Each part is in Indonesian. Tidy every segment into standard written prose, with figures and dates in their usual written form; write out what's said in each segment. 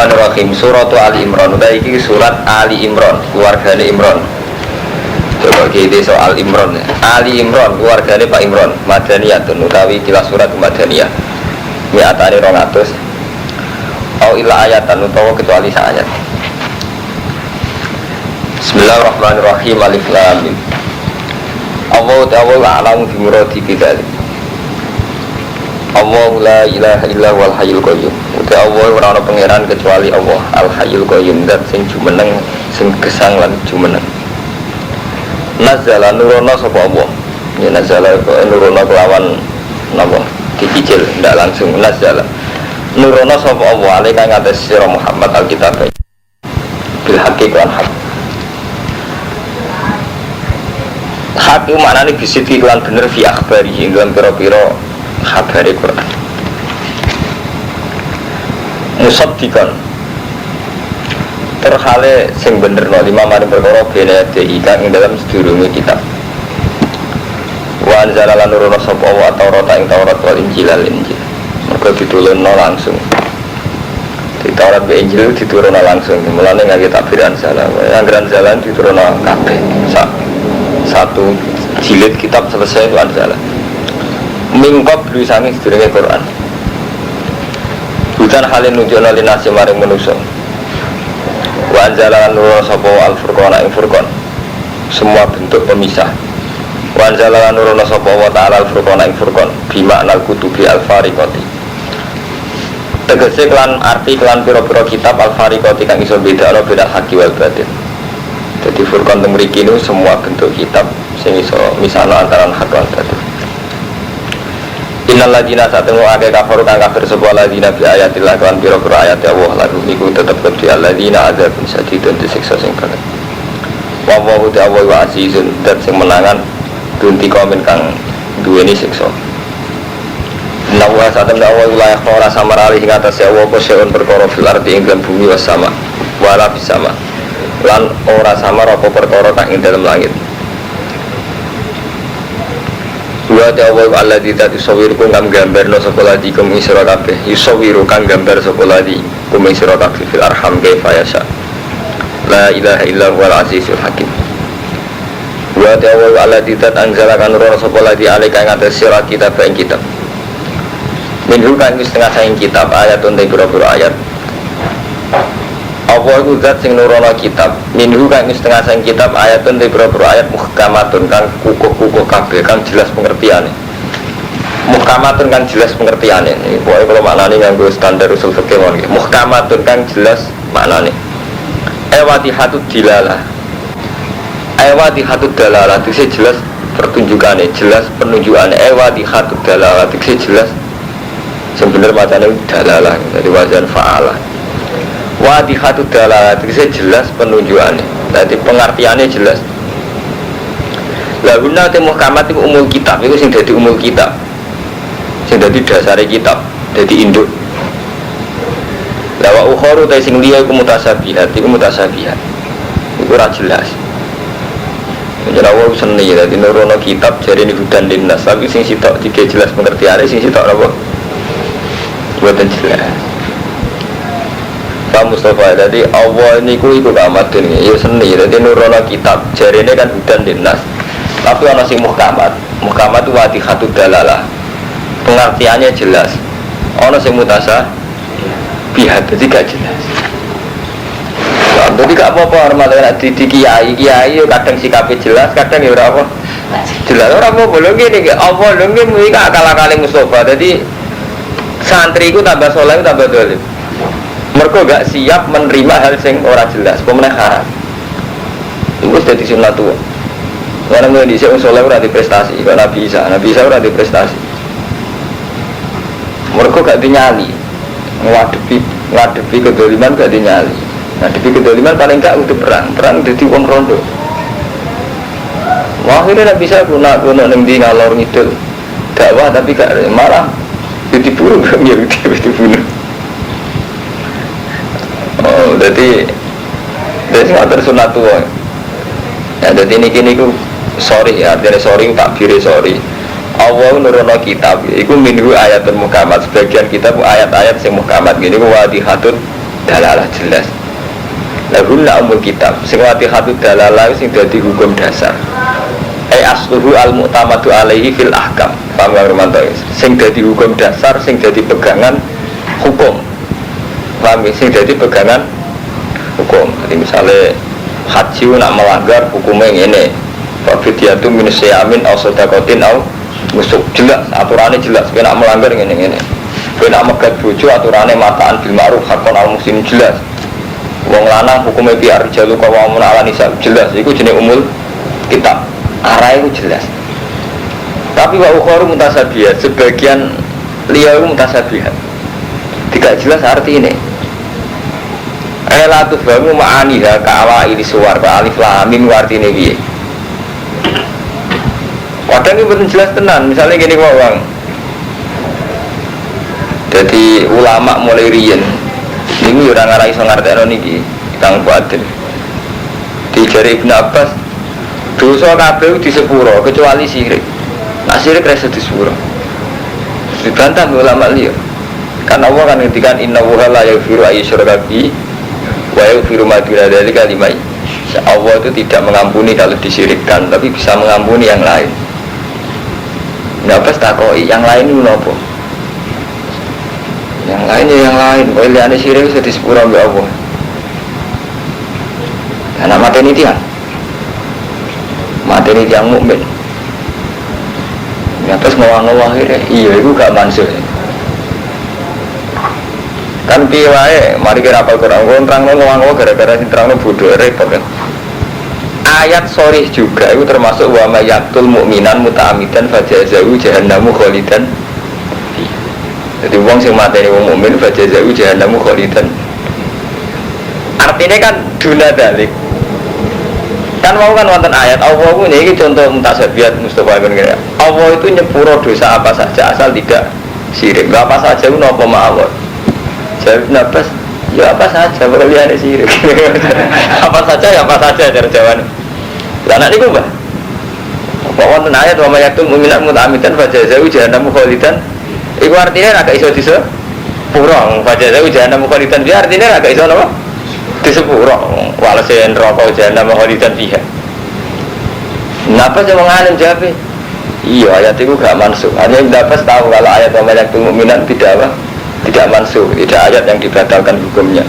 Bismillahirrahmanirrahim. Surat Ali Imran. Iki surat Ali Imran, keluargane Imran. Coba kita soal Imran. Ali Imran, keluargane Pak Imran. Madaniyatun utawi kilas surat Madaniyah. Mi'atani 200. Au ila ayatan utawa kecuali ayat. Bismillahirrahmanirrahim. Alif Lam Mim. Allahu ta'ala a'lamu bi muradi bidzalik. Allahu la ilaha illa huwal hayyul qayyum. Uta Allah ora ana pangeran kecuali Allah Al Hayyul Qayyum, zat sing jumeneng, sing gesang lan jumeneng. Nazala nurono sapa Allah. Ya nazala nurono kelawan napa? Dicicil ndak langsung nazala. Nurono sapa Allah alika ngatas sira Muhammad Alkitab. Bil haqqi lan hak. Hak itu maknanya bisiti lan bener fi akhbari dalam pira-pira khabari Quran. Musaddiqan terhale sing bener no lima mari perkara bene kang ing dalam sedurunge kitab. Wa anzala lan nurono sapa wa Taurat ing Taurat wal Injil lan Injil. Mergo ditulunno langsung. Di Taurat be Injil diturunno langsung. Mulane ngake takbiran salah. Anggaran jalan diturunno kabeh. Satu jilid kitab selesai itu anzala. Mingkop berusangi sedurunge Quran. Bukan halin nunjukna linasi maring manusa. Wa anzala nurul sapa al-furqan ing furqan. Semua bentuk pemisah. Wa anzala nurul sapa wa ta'ala al-furqan ing furqan bi makna kutubi al-fariqati. Tegese kelan arti kelan pira-pira kitab al-fariqati kang iso bedakno beda haki wal batil. Jadi furqan teng mriki niku semua bentuk kitab sing iso misahno antara hak lan batil. Innal ladina satemu akeh kafir kang kafir sapa ladina bi ayatillah kan pira-pira ayat Allah lalu niku tetep kedhi alladzina adzabun sadidun disiksa sing berat. Wa wa ta'ala wa azizun dat sing menangan dunti komen kang duweni siksa. Nawa satem dawa wilayah ora samarali ing atase Allah apa seun perkara fil ardi ing dalam bumi was sama wala bis sama. Lan ora samar apa perkara kang ing dalam langit. Wa ta'awwa alladzi tasawirukum kang gambarno sapa ladi kum isra kabeh yusawiru kang gambar sapa ladi kum isra kabeh fil arham kaifa yasha la ilaha illa huwal azizul hakim. Wa ta'awwa alladzi anzala kan nurul sapa ladi alika ing atas sira kitab ing kitab minhu kang setengah saing kitab ayatun te pira-pira ayat. Allah itu zat sing nurono kitab minhu kang setengah sang kitab ayatun di pira-pira ayat muhkamatun kang kukuh-kukuh kabeh kang jelas pengertiane. Muhkamatun kang jelas pengertiane. Iki pokoke kalau maknane nganggo standar usul fikih mon iki. Muhkamatun kang jelas maknane. Ewatihatud dilalah. Ewatihatud dalalah itu jelas pertunjukane, jelas penunjukane. Ewatihatud dalalah itu jelas sing bener macane dalalah dari wazan fa'alah. Wadihatu dalalah itu jelas penunjukannya. Jadi pengertiannya jelas. Lahuna te muhkamat itu umul kitab. Itu sing dadi umul kitab. Sing dadi dasare kitab. Dadi induk. Lawa ukhoru te sing liya iku mutasabihat. Iku mutasabihat. Iku ora jelas. Jenenge seni dadi nurono kitab jare ni hudan linnas. Tapi sing sitok dike jelas pengertiannya, sing sitok apa? Boten jelas. Mustafa, jadi Allah ini iku kamatun ya seni, jadi nurono kitab jari ini kan hudan dinas tapi ada si muhkamat itu wadihatud dalalah pengertiannya jelas ada si mutasa bihat, jadi gak jelas jadi gak apa-apa hormatnya di kiai kadang sikapnya jelas, kadang ya apa jelas, orang apa lho gini Allah lho gini akal-akali Mustafa jadi santri itu tambah soleh tambah dolim mereka gak siap menerima hal yang orang jelas, pemenang haram. Itu sudah disunat tua. Karena mulai di sini soleh udah prestasi, karena Nabi Isa udah prestasi. Mereka gak dinyali, ngadepi kedoliman gak dinyali. Ngadepi kedoliman paling gak untuk perang jadi uang rondo. Wah akhirnya Nabi Isa guna nengdi ngalor ngidul dakwah tapi gak marah, jadi burung gak dibunuh. Jadi nggak tersunat tua. Ya, jadi ini ku sorry ya, artinya sorry takbir sorry. Allah nurono kitab, itu minhu ayatun muhkamat. Sebagian kitab ayat-ayat yang muhkamat. Gini ku wadihatun dalalah jelas. Lahunna umul kitab sing watihatu dalalah sing dadi hukum dasar. Asluhu al-mu'tamadu alaihi fil ahkam. Paham ya Romanto? Sing dadi hukum dasar, sing dadi pegangan hukum. Paham ya? Sing dadi pegangan hukum. Jadi misalnya haji nak melanggar hukumnya ngene. Fa'fidyatun min syamin aw shadaqatin aw nusuk. Jelas, aturannya jelas. Kowe nak melanggar ngene-ngene. Kowe nak megat bojo aturannya mataan bil ma'ruf hakon al muslim jelas. Wong lanang hukumnya biar rijalu qawamun 'ala nisa jelas. Iku jenenge umul kitab. Arah itu jelas. Tapi wa ukharu mutasabihat, sebagian liya itu mutasabihat. Tidak jelas arti ini. La tufhamu ma'aniha ka'awa ili suwar ka alif lam mim artine piye. Kadang iki mboten jelas tenan, misalnya gini wong. Jadi ulama mulai riyen niku ora ngarai iso ngartekno niki, Kang Fadil. Dijari Ibnu Abbas dosa kabeh di sepuro kecuali syirik. Nah syirik rasa di sepuro. Dibantah ulama liya. Karena Allah kan ngendikan innallaha la yaghfiru ayyusyraka bihi wa yaghfiru ma duna dzalika liman yasha. Allah itu tidak mengampuni kalau disyirikkan, tapi bisa mengampuni yang lain. Nah pas takoki yang lain itu napa? Yang lainnya yang lain, kowe liyane syirik wis di sepuro mbek Allah. Ana mateni tiang. Materi yang mukmin. Ya terus ngawang-ngawang akhirnya, iya itu gak mansuh. Kan piye wae, mari kira apal Quran terang ngawang-ngawang gara-gara diterangno bodoh repot kan. Ayat sorih juga itu termasuk wa may yaqtul mu'minan muta'ammidan fajazahu jahannamu khalidan. Jadi wong sing mateni wong mukmin fajazahu jahannamu khalidan. Artinya kan duna dalik. Kan mau kan wonten ayat Allah ini contoh mutasabihat Mustafa bin Gaya. Allah itu nyepuro dosa apa saja asal tidak syirik. Apa saja itu napa mawon. Jawab nafas, ya apa saja berlian syirik. Apa saja ya apa saja cara jawaban. Lah nek niku Mbah. Kok wonten ayat wa mayyatul mu'minat muta'ammidan fajazahu jahannamu khalidan. Iku artinya agak iso disepuro. Fajazahu jahannamu khalidan. Dia artinya agak iso napa? Disepuro walase neraka jahanam khalidan fiha. Napa sing mengalim jawab? Iya ayat itu gak mansuh. Hanya dapat tahu kalau ayat wa mayyatul mu'minat tidak apa? Tidak mansuh, tidak ayat yang dibatalkan hukumnya.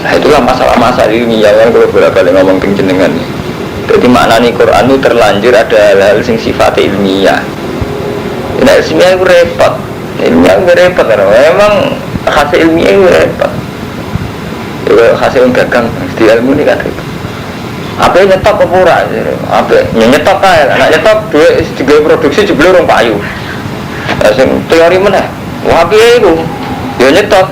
Nah itulah masalah-masalah ilmiah yang kalau bolak-balik ngomong jenengan nih. Jadi maknanya Quran itu terlanjur ada hal-hal yang sifatnya ilmiah. Nah ilmiah itu repot. Ilmiah itu repot karena memang hasil ilmiah itu repot. Hasil gagang di ilmu ini kan repot. Apa yang nyetop apa ora? Apa yang nyetop ae, nek nyetop duit digawe produksi jebule rong payu. Lah sing teori meneh. Wah piye iku? Ya nyetop.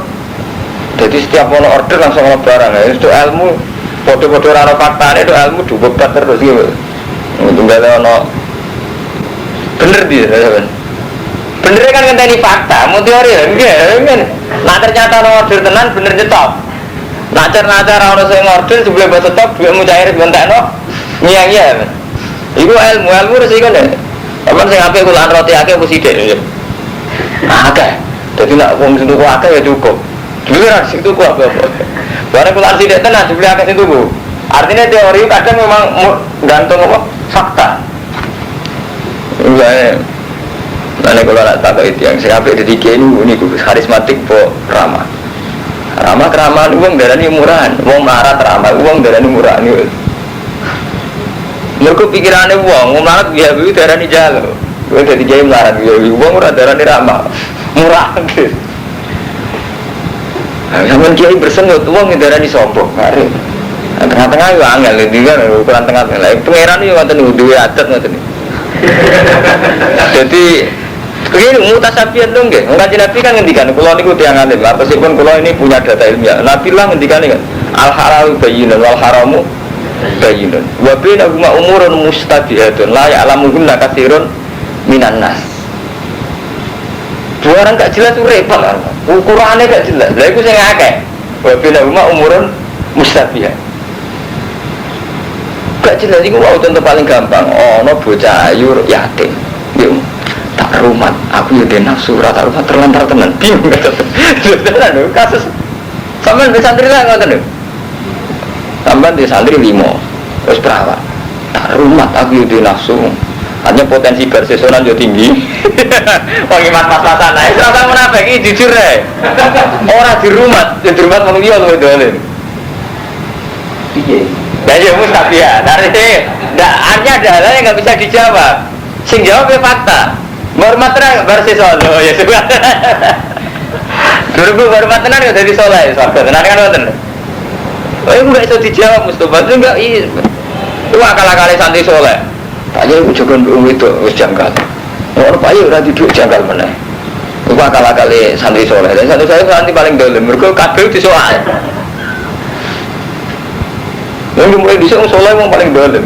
Jadi setiap ono order langsung ono barang. Itu ilmu padha-padha ora ono faktane, itu ilmu dibebat terus iki. Tunggale ono bener dia, kan. Bener kan ngenteni fakta, mau teori ya enggak. Nah ternyata ono order tenan bener nyetop. Nacar-nacar orang sing order sebelum bahasa top duitmu cair bentekno ngiang-ngiang. Iku ilmu resiko nek. Aman sing apik kulaan roti akeh apa sithik ya. Akeh. Dadi nek wong sing tuku akeh ya cukup. Dhewe ra sing tuku apa-apa. Bareng kulaan sithik tenan dibeli akeh sing tuku. Artinya teori kadang memang gantung apa? Fakta. Nah, kalau nak tahu itu yang saya ambil dari ini karismatik po ramah. Ramah keramaan uang darani murahan, uang melarat ramah uang darani murahan itu. Mereka pikirannya uang melarat biar biar darani jalo. Uang jadi jaya melarat biar uang murah darani ramah murah. Zaman kiai bersengut uang darani sombong. Tengah-tengah itu angel, ini kan ukuran tengah-tengah. Pangeran itu nggak tahu dua adat nggak tahu. Jadi begini mutasabihan dong nggih. Kanjeng Nabi kan ngendikan kula niku tiyang alim. Meskipun kula ini punya data ilmiah. Nabi lah ngendikan kan al halal bayyinun wal haramu bayyinun. Wa bainahuma umurun mustabihatun la ya'lamuhunna katsirun minan nas. Dua orang gak jelas itu repot kan. Ukurannya gak jelas. Lah iku sing akeh. Wa bainahuma umurun mustabihat. Gak jelas iku wae contoh paling gampang. Ono bocah ayu yatim. Yo tak rumat, aku ya nafsu rata rumah terlantar tenan bingung kata. Kasus Sampeyan di santri lah ngoten lho. Sampeyan di santri 5. Wis perawat. Tak rumah aku yo nafsu. Hanya potensi bersesonan yo tinggi. Wong iman pas-pasan ae. Ora munafik iki jujur ae. Ora di rumah wong liya luwih dolen. Piye? Lah ya mustabiah. Dari artinya ada hal yang enggak bisa dijawab. Sing jawab ya fakta. Hormat tenan bersesono ya sudah. Dulu hormat tenan ya dadi saleh, sabar. Tenan kan ngoten. Oh, itu enggak bisa dijawab Mustafa. Itu enggak itu akal-akale santri saleh. Pak Yai juga itu wis janggal. Ora Pak Yai ora duduk janggal meneh. Itu akal-akale santri saleh. Dan santri saya santri paling dolim. Mergo kabeh disoal. Yang mulai bisa soleh yang paling dalam.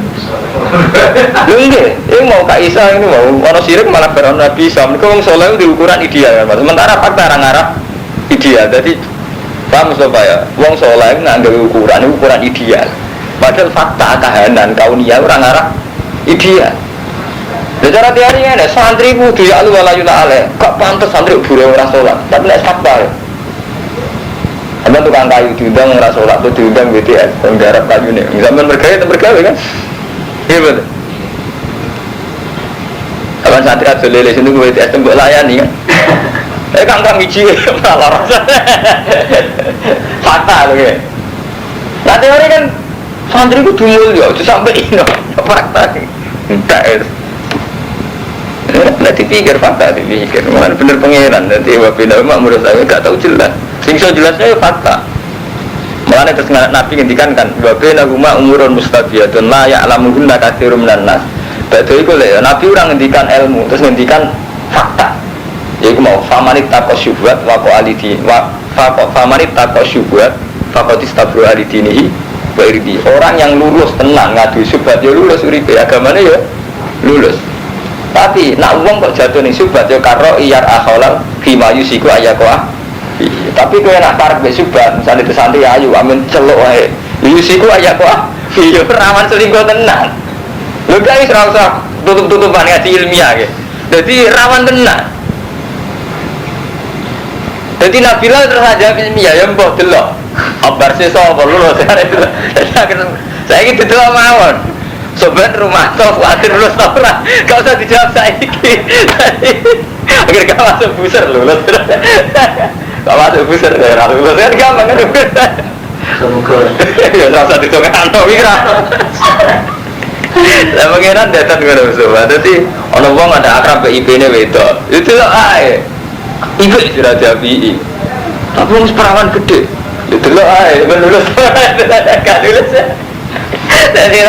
Ini mau Kak Isa ini mau orang syirik malah beron Nabi Isa. Mereka orang soleh itu ukuran ideal kan. Sementara fakta orang-orang ideal. Jadi paham Mustafa ya. Orang soleh itu nggak ukuran ideal. Padahal fakta kahanan kauniyah orang-orang ideal. Secara teorinya nih santri itu dia alu walayuna ale. Gak pantas santri buru orang sholat. Tapi nih fakta ya. Ada tukang kayu diundang nggak sholat tuh diundang BTS penggarap kayu nih. Zaman bergaya kan? Iya betul. Kapan santri aja lele sini gue BTS tembok layani kan? Kang hiji malah rasa. Fakta loh ya. Nah teori kan santri itu dumul ya, itu sampai ini fakta. Enggak ya. Nanti pikir fakta, dipikir. Mana bener pengiran. Nanti wabina menurut saya nggak tahu jelas. Sing so jelasnya fakta. Makanya terus Nabi ngendikan kan wabina huma umurun mustabiyatun la ya'lamuhunna katsirun minan nas. Badhe iku lho Nabi ora ngendikan ilmu, terus ngendikan fakta. Yaiku mau famanit taqasyubat wa qalidi wa famanit taqasyubat faqad istabru alidinihi wa irdi. Orang yang lulus tenang ngadu syubhat ya lulus uripe agamane ya lulus. Tapi nak wong kok jatuh ning syubhat ya karo iyar akhalal fima yusiku ayaqa. Tapi kau nak parek besubah, misalnya itu santri ayu, amin celok aja. Yusiku aja kok, video rawan selingkuh tenang. Lu guys rasa tutup-tutupan ngaji ilmiah gitu. Jadi rawan tenang. Jadi Nabila terus aja ilmiah, ya mbok delok. Abar sih soal lulus saya gitu delok mawon. Sobat rumah tok khawatir lulus ta ora? Gak usah dijawab saiki. Agar gak masuk buser lulus. Gak masuk besar daerah lulus kan gampang kan? Semoga ya rasa ditongan wira. Lah pengenan datang ngono Mustafa. Dadi ana wong ada akrab IP-ne wedok. Itu lho ae. Iku sudah jadi. Tapi wong perawan gede. Itu lho ae lulus. Gak lulus. Dadi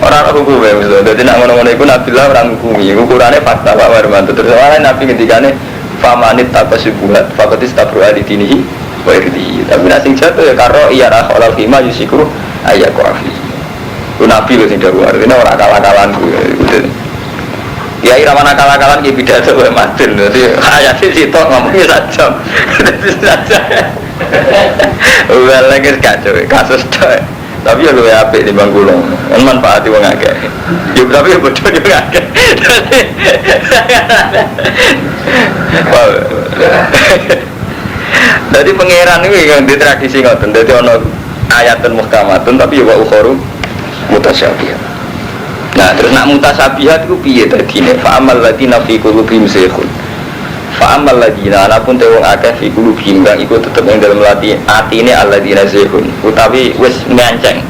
orang hukum ya Mustafa. Dadi nak ngono-ngono iku Nabilah orang hukumi. Ukurane fakta Pak Warmanto. Terus ana Nabi ngendikane famanit taqasyubuhat faqad istabru alidinihi wa irdihi. Tapi nek sing jatuh ya karo iya rakhalal khima yusiku ayat qafi. Ku Nabi lho sing dawuh artine ora akal-akalan kuwi. Ya ira mana akal-akalan ki pidato wae madun. Dadi ayat sitok ngomongnya saja. Dadi saja. Lagi kacau kasus tok. Tapi ya luwih apik timbang kula. Kan manfaati wong akeh. Ya tapi ya bodoh yo akeh. Jadi pangeran ini yang di tradisi ngoten. Dadi ana ayatun muhkamatun tapi ya wa ukharu mutasyabihat. Nah, terus nak mutasyabihat iku piye dadine? Fa amal ladina fi qulubihim zayghun. Fa amal ladina anapun te wong akeh fi qulubihim kang iku tetep ing dalem atine alladina zayghun. Utawi wis melenceng.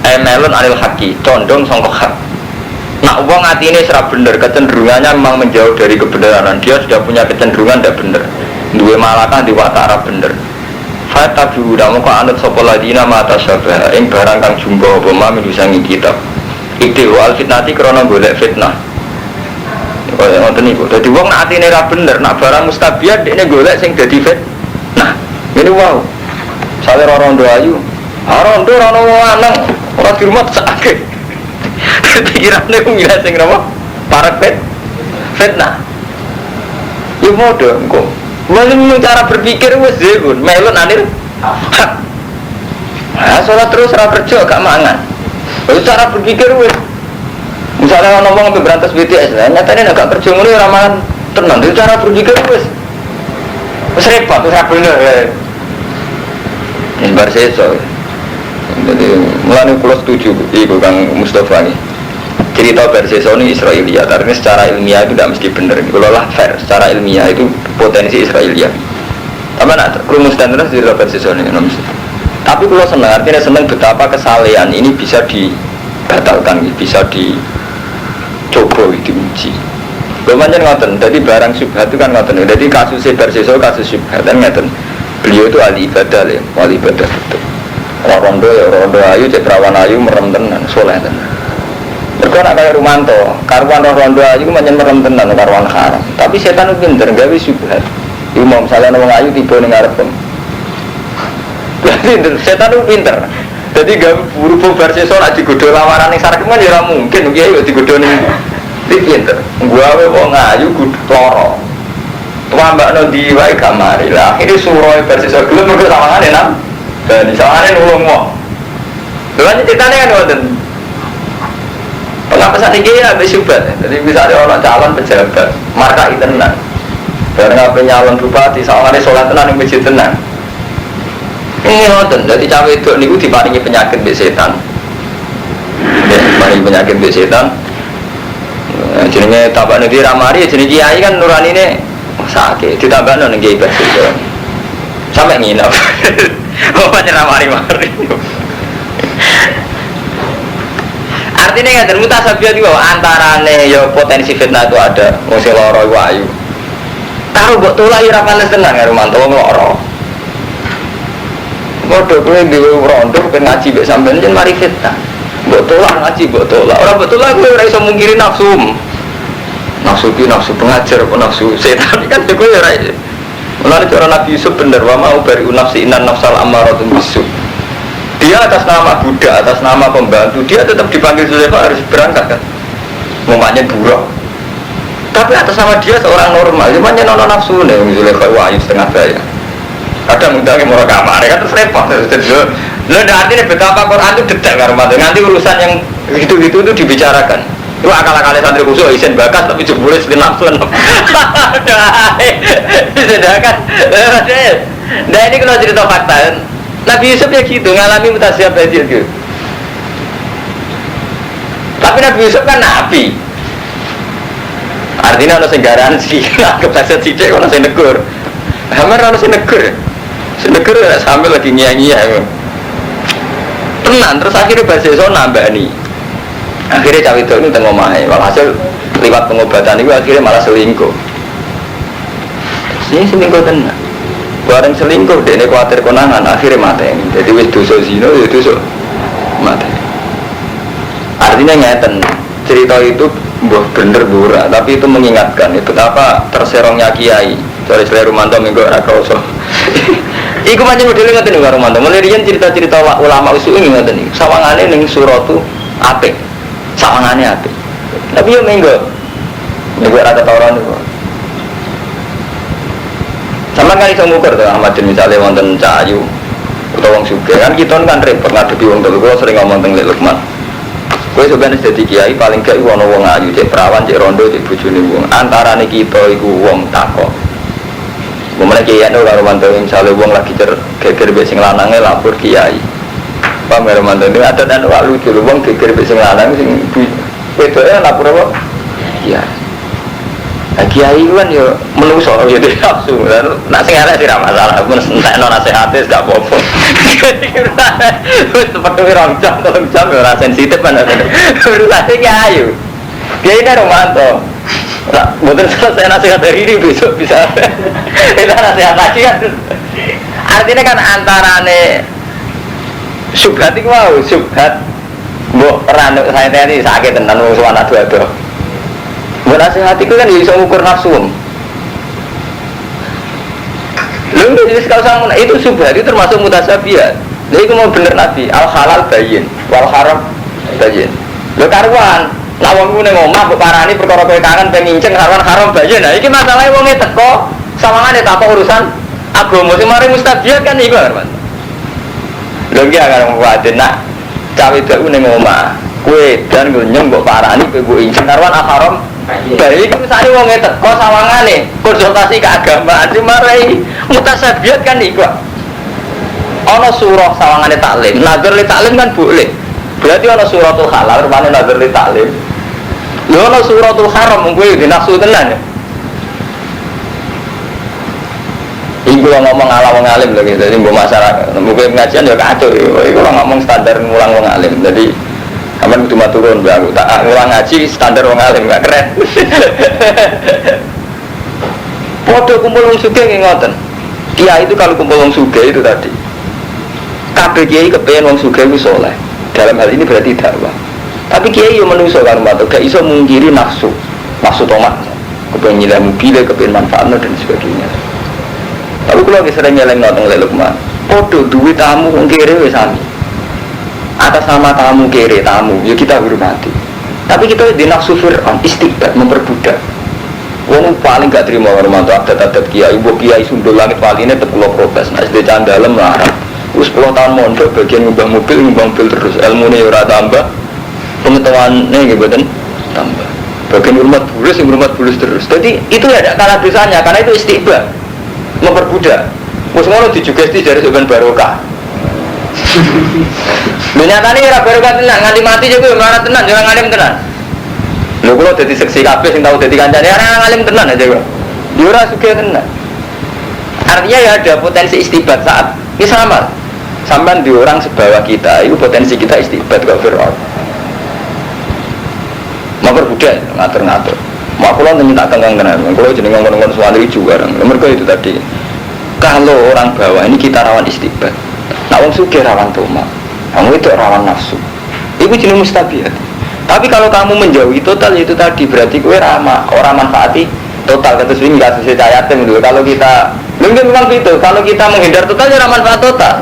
Melon anil haqi, condong sangka hak. Nak wong atine ora bener, kecenderungannya memang menjauh dari kebenaran. Dia sudah punya kecenderungan tidak bener. Duwe malakah di watara bener. Fatabu damu kok anut sapa ladina mata sabah ing barang kang jumbo apa mami disangi kitab. Iki wal fitnati krana golek fitnah. Kaya ngoten niku. Dadi wong nak atine ra bener, nak barang mustabiat dekne golek sing dadi fitnah. Ngene wow. Sale rondo ayu. Rondo ora ono lanang, ora di rumah sakake. Pikirane ku ngila sing napa? Parek fitnah. Ya modho engko. Wong cara berpikir wis zebun, melon anil. Nah, salat terus ora kerja gak mangan. Wis cara berpikir wis. Misalnya ana wong berantas BTS, nyatane nek gak kerja ngono ora mangan tenan. Itu cara berpikir wis repot, wis ra bener. Mimbar seso. Jadi mulai pulau setuju ibu Kang Mustafa ini cerita Perseso ini Israiliyat, artinya secara ilmiah itu tidak mesti benar. Kalau lah fair, secara ilmiah itu potensi Israiliyat. Tapi nak rumus dan terus cerita Perseso ini mesti. Tapi kalau senang, artinya senang betapa kesalehan ini bisa dibatalkan, bisa dicoba, diuji. Kemudian ngoten, jadi barang syubhat itu kan ngoten. Jadi kasus Perseso, kasus syubhat kan ngoten. Beliau itu ahli ibadah ya, ahli ibadah betul. Rondo ya rondo ayu, cek perawan ayu merem tenan, soleh tenan. Mereka nak kaya Rumanto, karuan rondo ayu menyen merem tenan karuan haram. Tapi setan itu pinter, gawe syubhat. Iku mau misalnya wong ayu tiba ning ngarepem. Jadi setan itu pinter. Jadi gawe buru-buru Perseso nak digodho lawaran ning sarkem kan ya ora mungkin, kiai yo digodho ning pinter. Gawe wong ayu kudu loro. Tuambakno ndi wae gak mari lah. Akhire suroe Perseso gelem mergo sawangane nang dan misalnya nulung mau, bukan ceritanya kan wonten. Pengapesan ini ya besubat. Jadi misalnya orang calon pejabat, marka itu tenang. Barang apa nyalon bupati, soalnya sholat tenang yang masjid tenang. Ini wonten. Jadi cawe itu niku diparingi penyakit besetan. Diparingi penyakit besetan. Jenenge tambah negeri ramari, jenenge kiai kan nurani ini sakit. Ditambah negeri bersih. Sampai nginap. Bapaknya ramari-mari. Artinya nggak ada mutasabiyah juga antarane ya potensi fitnah itu ada. Mesti loro wayu. Taruh buat tulai rapanes tenang ya Romanto loro. Bodoh gue di rondo pengen ngaji be sampean jen mari fitnah. Buat tulai ngaji buat tulai. Orang buat tulai gue ora iso mungkiri nafsu. Nafsu ki nafsu pengajar apa nafsu setan kan gue ora. Melalui cara Nabi Yusuf benar, wa mau bari nafsi inan nafsal ammaratun bisu. Dia atas nama Buddha, atas nama pembantu, dia tetap dipanggil Zulekha harus berangkat kan. Umpamanya buruk. Tapi atas nama dia seorang normal, cuma nono nafsu nih Zulekha wahyu setengah daya. Kadang undangnya mau kamar, kan terus repot. Lo artinya betapa Quran itu detail kan, nanti urusan yang itu dibicarakan. Itu akal-akalnya santri khusus isen bakat tapi jebule segenap senep. Sedangkan nah ini kalau cerita fakta Nabi Yusuf ya gitu, ngalami mutasyab badil gitu. Tapi Nabi Yusuf kan nabi. Artinya ada senggaran sih, anggap saja cicek kalau saya negur. Hamar kalau saya negur. Saya negur sambil lagi nyanyi-nyanyi. Tenang, terus akhirnya Perseso nambah nih. Akhirnya cawe itu tengok omahnya, walhasil lewat pengobatan itu akhirnya malah selingkuh. Ini selingkuh tenang. Bareng selingkuh, dia ini khawatir konangan, akhirnya mati ini. Jadi wis dosa zina, ya dosa mati. Artinya ngeten, cerita itu bener buruk, tapi itu mengingatkan betapa terserongnya kiai. Sorry selera Rumanto minggu rakyat. Iku macam modelnya ngeten nih Rumanto. Melirian cerita-cerita ulama usul ini ngeten nih. Sawangane ning suratu apik. Sawangannya apa? Tapi ya minggu rata tauran itu. Sama kan iso ngukur tuh Ahmad misalnya wonten cahayu atau wong sugih kan kita kan repot ngadepi wong telu. Kalau sering ngomong tentang Lukman. Kowe sebenarnya jadi kiai paling gak ono wong ayu, cek perawan, cek rondo, cek bojone wong. Antarane kita iku wong takok. Mulane kiai nek karo mantu misalnya wong lagi geger mbek sing lanange lapor kiai. Pamer mantan itu ada dan walu lucu, bang geger beseng lanang sing itu ya lapor apa? Iya. Kiai kan yo menungso ya dia nafsu, nak sing arek tidak masalah, pun entekno nasihate gak apa-apa. Wis seperti orang jam ora sensitif kan. Urusane kiai. Kiai ini Romanto. Nah, mboten selesai nasihat hari ini besok bisa. Kita nasihat lagi kan. Artinya kan antarane subhat itu mau subhat mbok rano saya tadi sakit tenan wong suwana ado-ado. Mbok nasihat itu kan iso ngukur nafsu. Lha wis kalau sama itu subhat itu termasuk mutasabiyat. Lha iku mau bener Nabi, al halal bayyin wal haram bayyin. Lho karuan, lawang ku ning omah mbok parani perkara kowe kangen pengen nginceng karuan haram bayyin. Nah iki masalahe wonge teko sawangane tak urusan agama sing mari mustabiyat kan iku kan. Lho iki akan kuwatir nak cawe dhewe ning omah. Kowe dan nyem mbok parani kowe mbok injing karuan haram. Baik iki misale wong teko sawangane konsultasi keagamaan dimarai mutasabiyat kan iku. Ana surah sawangane taklim. Nazar li taklim kan boleh. Berarti ana suratul halal, rupane nazar li taklim. Lho ana suratul haram mung kuwi dinafsu tenan ya. Iku ngomong ala wong alim lho gitu. Jadi mbok masyarakat, mungkin pengajian ya kacau. Iku ngomong standar ngulang wong alim. Jadi aman kudu maturun mbak aku tak ngulang ngaji standar wong alim gak keren. Podo kumpul wong sugih nggih ngoten. Kiai itu kalau kumpul wong sugih itu tadi. Kabeh kiai kepengin wong sugih ku saleh. Dalam hal ini berarti dakwah. Tapi kiai yo menungso kan mbak, gak iso mungkiri nafsu. Nafsu tomat. Kepengin nilai mobil, kepengin manfaatnya dan sebagainya. Tapi kalau sering nyeleng nonton lek Lukman, podo duit tamu wong kere wis sami. Atas nama tamu kere tamu, ya kita hormati. Tapi kita di nafsu Fir'aun istiqbat memperbudak. Wong paling gak terima hormat adat-adat kiai, ibu kiai sundul langit waline tekulo protes. Nah, SD candalem larang. Wis 10 tahun mondok bagian ngubah mobil terus. Ilmune ora tambah, pengetahuane nggih mboten tambah. Bagian hormat bulus terus. Jadi itu ya ada kalah dosanya karena itu istiqbat. Memperbudak. Wis ngono dijugesti dari Subhan Barokah. Lho nyatane ora barokah tenan, nganti mati juga ora tenan, jangan ngalim tenan. Lho kula dadi seksi kabeh sing tau dadi kancane ora ngalim tenan aja kok. Yo ora sugih tenan. Artinya ya ada potensi istibat saat ini sama. Sampai di orang sebawah kita, itu potensi kita istibat kok Fir'aun. Memperbudak, ngatur-ngatur. Mau aku lah minta kengkang-kengkang, kalau jadi ngomong-ngomong suami juga mereka itu tadi. Kalau orang bawah ini kita rawan istibat. Nah orang sugih rawan toma, kamu itu rawan nafsu. Itu jenis mustabihat. Tapi kalau kamu menjauhi total itu tadi berarti kue ramah, orang manfaati total. Kata swing gak sesuai cayatem dulu. Kalau kita mungkin memang itu, kalau kita menghindar total ya manfaat total.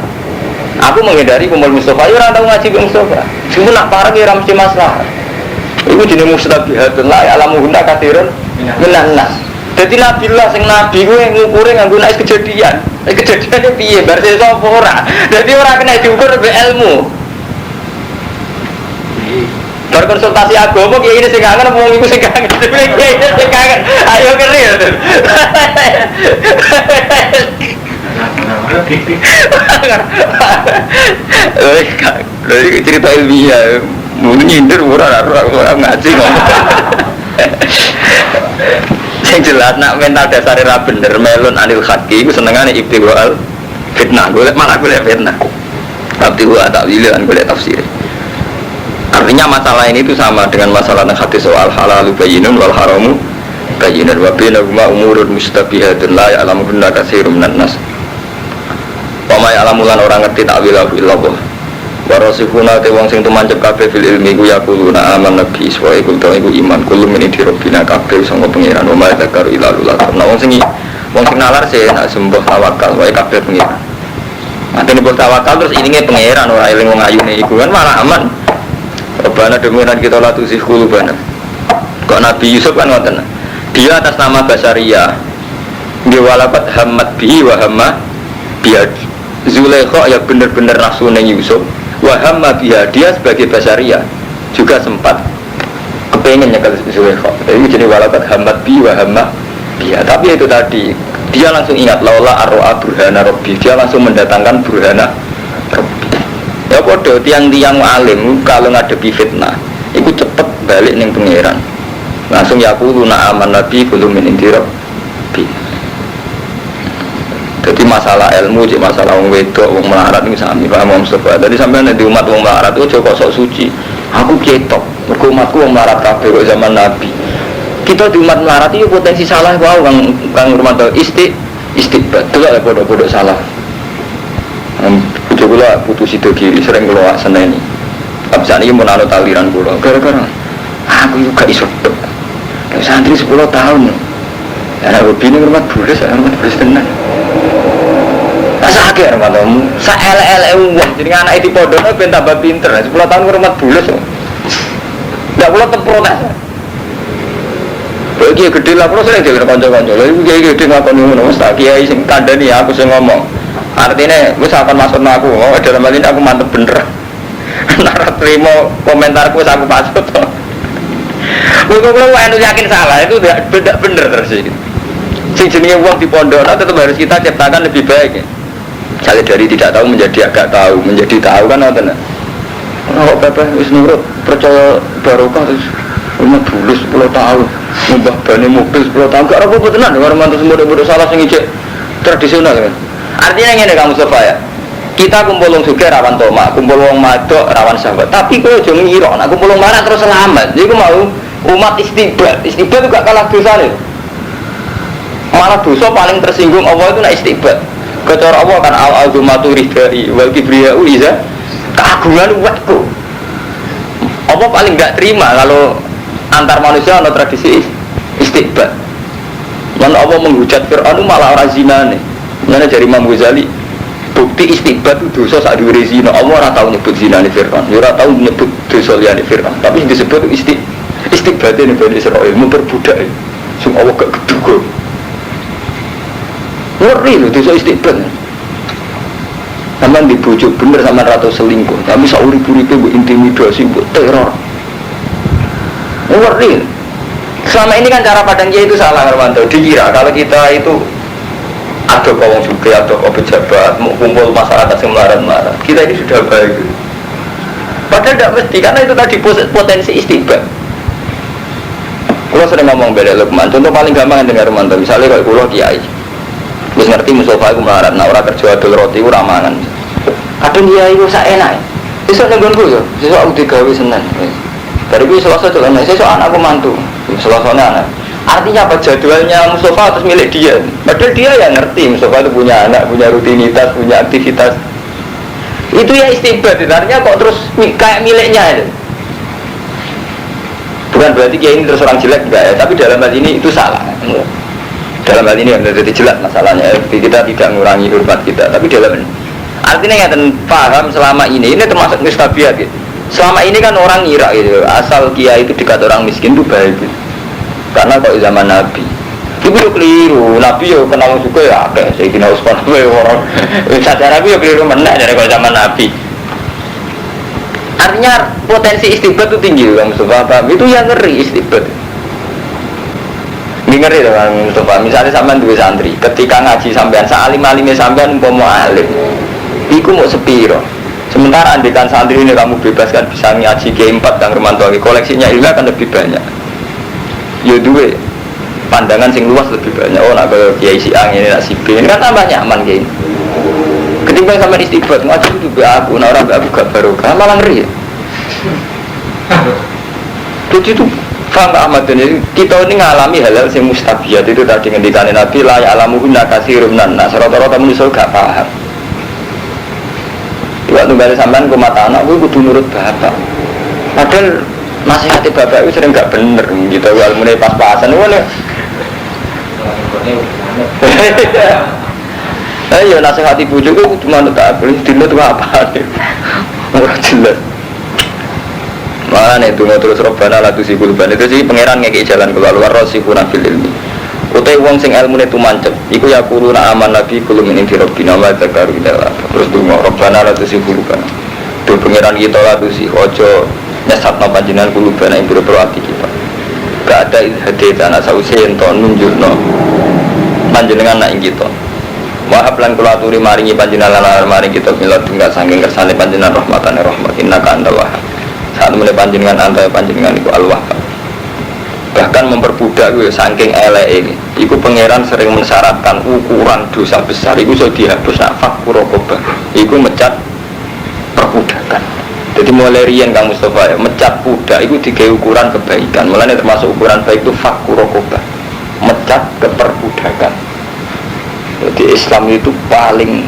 Aku menghindari kumpul Mustafa, ya orang tahu ngaji Mustafa. Semua nak parah ya mesti masalah. Itu jenis mustabihatun la ya'lamuhunna katsirun minan nas. Dadi nabilah sing nabi kuwi ngukure nganggo nek kejadian. Kejadiane piye bar sesuk apa ora. Dadi ora kena diukur mbek ilmu. Bar konsultasi agama kiai ini sing kangen wong iku sing kangen. Kiai ini sing kangen. Ayo keri. Lha cerita ilmiah. Mungkin nyindir orang ngaji ngomong. Yang jelas nak mental dasarnya bener melon anil khaki. Aku senengannya ibtiwal fitnah. Malah gue liat fitnah. Tapi gue tak bilian gue liat tafsir. Artinya masalah ini itu sama dengan masalah hadis soal halal bayinun wal haramu bayinun. Wa bainahuma umurun mustabihatun la ya'lamuhunna katsirun minan nas. Wa ma ya'lamulan orang ngerti ta'wilahu illallah. Warasifuna te wong sing tumancep kabeh fil ilmi ku yaquluna amanna bi wa iku iman kullu min indi rabbina kabeh sanga pangeran wa ma dzakaru ila lullah. Nah wong sing nalar sih nak sembah tawakal wae kabeh pangeran. Mate nek tawakal terus ilinge pangeran ora eling wong ayune iku kan malah aman. Rabbana demikian kita la tusihul bana. Kok Nabi Yusuf kan ngoten. Dia atas nama Basaria. Dia walakat hamad bihi wa hamma biad. Zulaikha ya bener-bener nafsu ning Yusuf. Wahamma biha dia sebagai basaria juga sempat kepengen nyekel Zulaikha. Jadi jenis walakat hamad bi wahamma biha. Tapi itu tadi dia langsung ingat laula arro'a burhana rabbi. Dia langsung mendatangkan burhana rabbi. Ya podo tiang-tiang alim kalau ngadepi fitnah itu cepet balik ning pangeran. Langsung yaquluna amanna bi kullu min indi rabbi. Jadi masalah ilmu, jadi masalah wong wedok, wong melarat ini sami paham Om Mustafa. Jadi sampai di umat wong melarat itu kok sok suci. Aku ketok, mergo umatku wong melarat kabeh kok zaman Nabi. Kita di umat melarat itu potensi salah wow kang rumah istiqbat. Itu ada bodoh-bodoh salah. Bodoh kula putus itu kiri sering kula seneni. Absan iki mun ana taliran kula. Gara-gara aku juga iso. Santri 10 tahun. Ya aku bini rumah bulus tenan. Sakit rumahmu, sa-ele-ele uang, jadi anak itu pondoknya ben tambah pinter. 10 tahun ke rumah bulus, nggak boleh terprotes. Bagi gede lah, kalau sering jadi konco-konco, lalu kiai gede ngakon ngono, mesti kiai sing kandani aku sing ngomong. Artinya, gue akan masuk aku, oh dalam hal ini aku mantep bener. Nara terima komentarku aku pasut. Gue anu yakin salah, itu tidak bener terus. Sing jenenge uang di pondok, tetap harus kita ciptakan lebih baik. Ya. Misalnya dari tidak tahu menjadi agak tahu, menjadi tahu kan apa nih? Kalau bapak wis nurut percaya barokah terus rumah dulu 10 tahun, ngubah bani mobil 10 tahun, gak apa-apa tenan, orang mantu semua salah sing ijek tradisional kan. Artinya ngene kamu Mustafa ya. Kita kumpul wong sugih rawan tomak, kumpul wong madok rawan sahabat. Tapi kowe aja ngira nek kumpul wong marah terus selamat. Iku mau umat istighfar. Istighfar juga kalah dosane. Malah dosa paling tersinggung Allah itu nek istighfar. Kecara Allah kan al-azumatu ridai wal kibriya'u iza keagungan umatku. Allah paling enggak terima kalau antar manusia ada tradisi istighfar. Mana Allah menghujat Fir'aun malah orang zinane. Mana dari Imam Ghazali bukti istighfar itu dosa saat diwiri zina. Allah ora tau nyebut zinane Fir'aun, ora tau nyebut dosa liyane Fir'aun. Tapi disebut istighfar ini Bani Israil memperbudak. Sing Allah gak keduga. Ngeri lho dosa istighfar. Sampeyan dibujuk bener sama ratu selingkuh, tapi saurip-uripe mbok intimidasi, mbok teror. Ngeri. Selama ini kan cara pandang dia itu salah Hermanto. Dikira kalau kita itu ada kawan juga, ada pejabat, mau kumpul masyarakat yang marah-marah, kita ini sudah baik. Padahal tidak mesti, karena itu tadi potensi istighfar. Kalau sering ngomong beda Lukman, contoh paling gampang yang dengar Hermanto. Misalnya kalau kulo kiai, terus ngerti Mustafa itu marah, nah orang kerja adol roti itu ramangan. Kadang kiai itu saya enak. Besok nenggonku ya, besok aku digawe Senin. Dari itu Selasa jalan, besok anakku mantu. Selasanya anak. Artinya apa jadwalnya Mustafa atas milik dia. Padahal dia yang ngerti Mustafa itu punya anak, punya rutinitas, punya aktivitas. Itu ya istighfar. Artinya kok terus kayak miliknya itu. Bukan berarti dia ini terus orang jelek enggak ya. Tapi dalam hal ini itu salah. Dalam hal ini yang jadi jelas masalahnya. Kita tidak mengurangi hormat kita. Tapi dalam ini artinya yang paham selama ini termasuk mustabiat gitu. Selama ini kan orang ngira gitu, asal kiai itu dekat orang miskin itu baik gitu. Karena kok zaman Nabi itu udah keliru, Nabi ya kenal juga ya kayak Sayyidina Utsman orang secara Nabi ya keliru menang dari kalau zaman Nabi. Artinya potensi istighfar itu tinggi Kang Mustafa, itu yang ngeri istighfar. Ini ngeri loh Kang Mustafa, misalnya sampean dua santri, ketika ngaji sampean salim-alimnya sampean umpama alim, iku mau sepiro. Sementara andikan santri ini kamu bebaskan bisa ngaji G4 Kang Romanto, koleksinya ilmu akan lebih banyak. Ya duwe pandangan sing luas lebih banyak. Oh nak ke Kiai Siang ini nak si B ini kan tambah nyaman kayak. Ketimbang sama istighfar ngaji itu juga aku, nah orang gak buka barokah malah ngeri. Jadi itu faham Ahmad ini kita ini ngalami hal-hal yang mustabiyat itu tadi ngendikanin Nabi la ya'lamuhunna katsirun nas. Rata-rata manusia gak paham. Waktu balik sampean ke mata anak, gue kudu nurut bapak. Padahal nasihati bapak itu sering gak bener gitu. Kalau mulai pas-pasan, gue ya nasihati bujuk gue cuma tak boleh dino tuh apa? Murah jelas. Mana itu terus Robbana la tusiqul ban itu sih pangeran ngekek jalan keluar rosifuna fil ilmi. Utai wong sing ilmune tumancep iku ya kuruna aman nabi kulum ing rabbina wa zakaru ila terus donga Robbana la tusiqul ban. Duh pangeran kita la tusi ojo nyesatno panjenengan kulubana ing pira-pira ati kita. Gak ada hati tanah sause ento nunjukno panjenengan nak ing kita. Wahab lan kula aturi maringi panjenengan lan maring kita milad tinggal saking kersane panjenengan rahmatane rahmat innaka antal wahhab. Saat mulai panjenengan antai panjenengan iku al-wahhab. Bahkan memperbudak gue saking elek ini. Iku pangeran sering mensyaratkan ukuran dosa besar. Iku so dihapus nafak kurokobah. Iku mecat perbudakan. Jadi mulai rian Kang Mustafa ya, mecat budak itu digawe ukuran kebaikan. Mulanya termasuk ukuran baik itu fakurokobah, mecat keperbudakan. Jadi Islam itu paling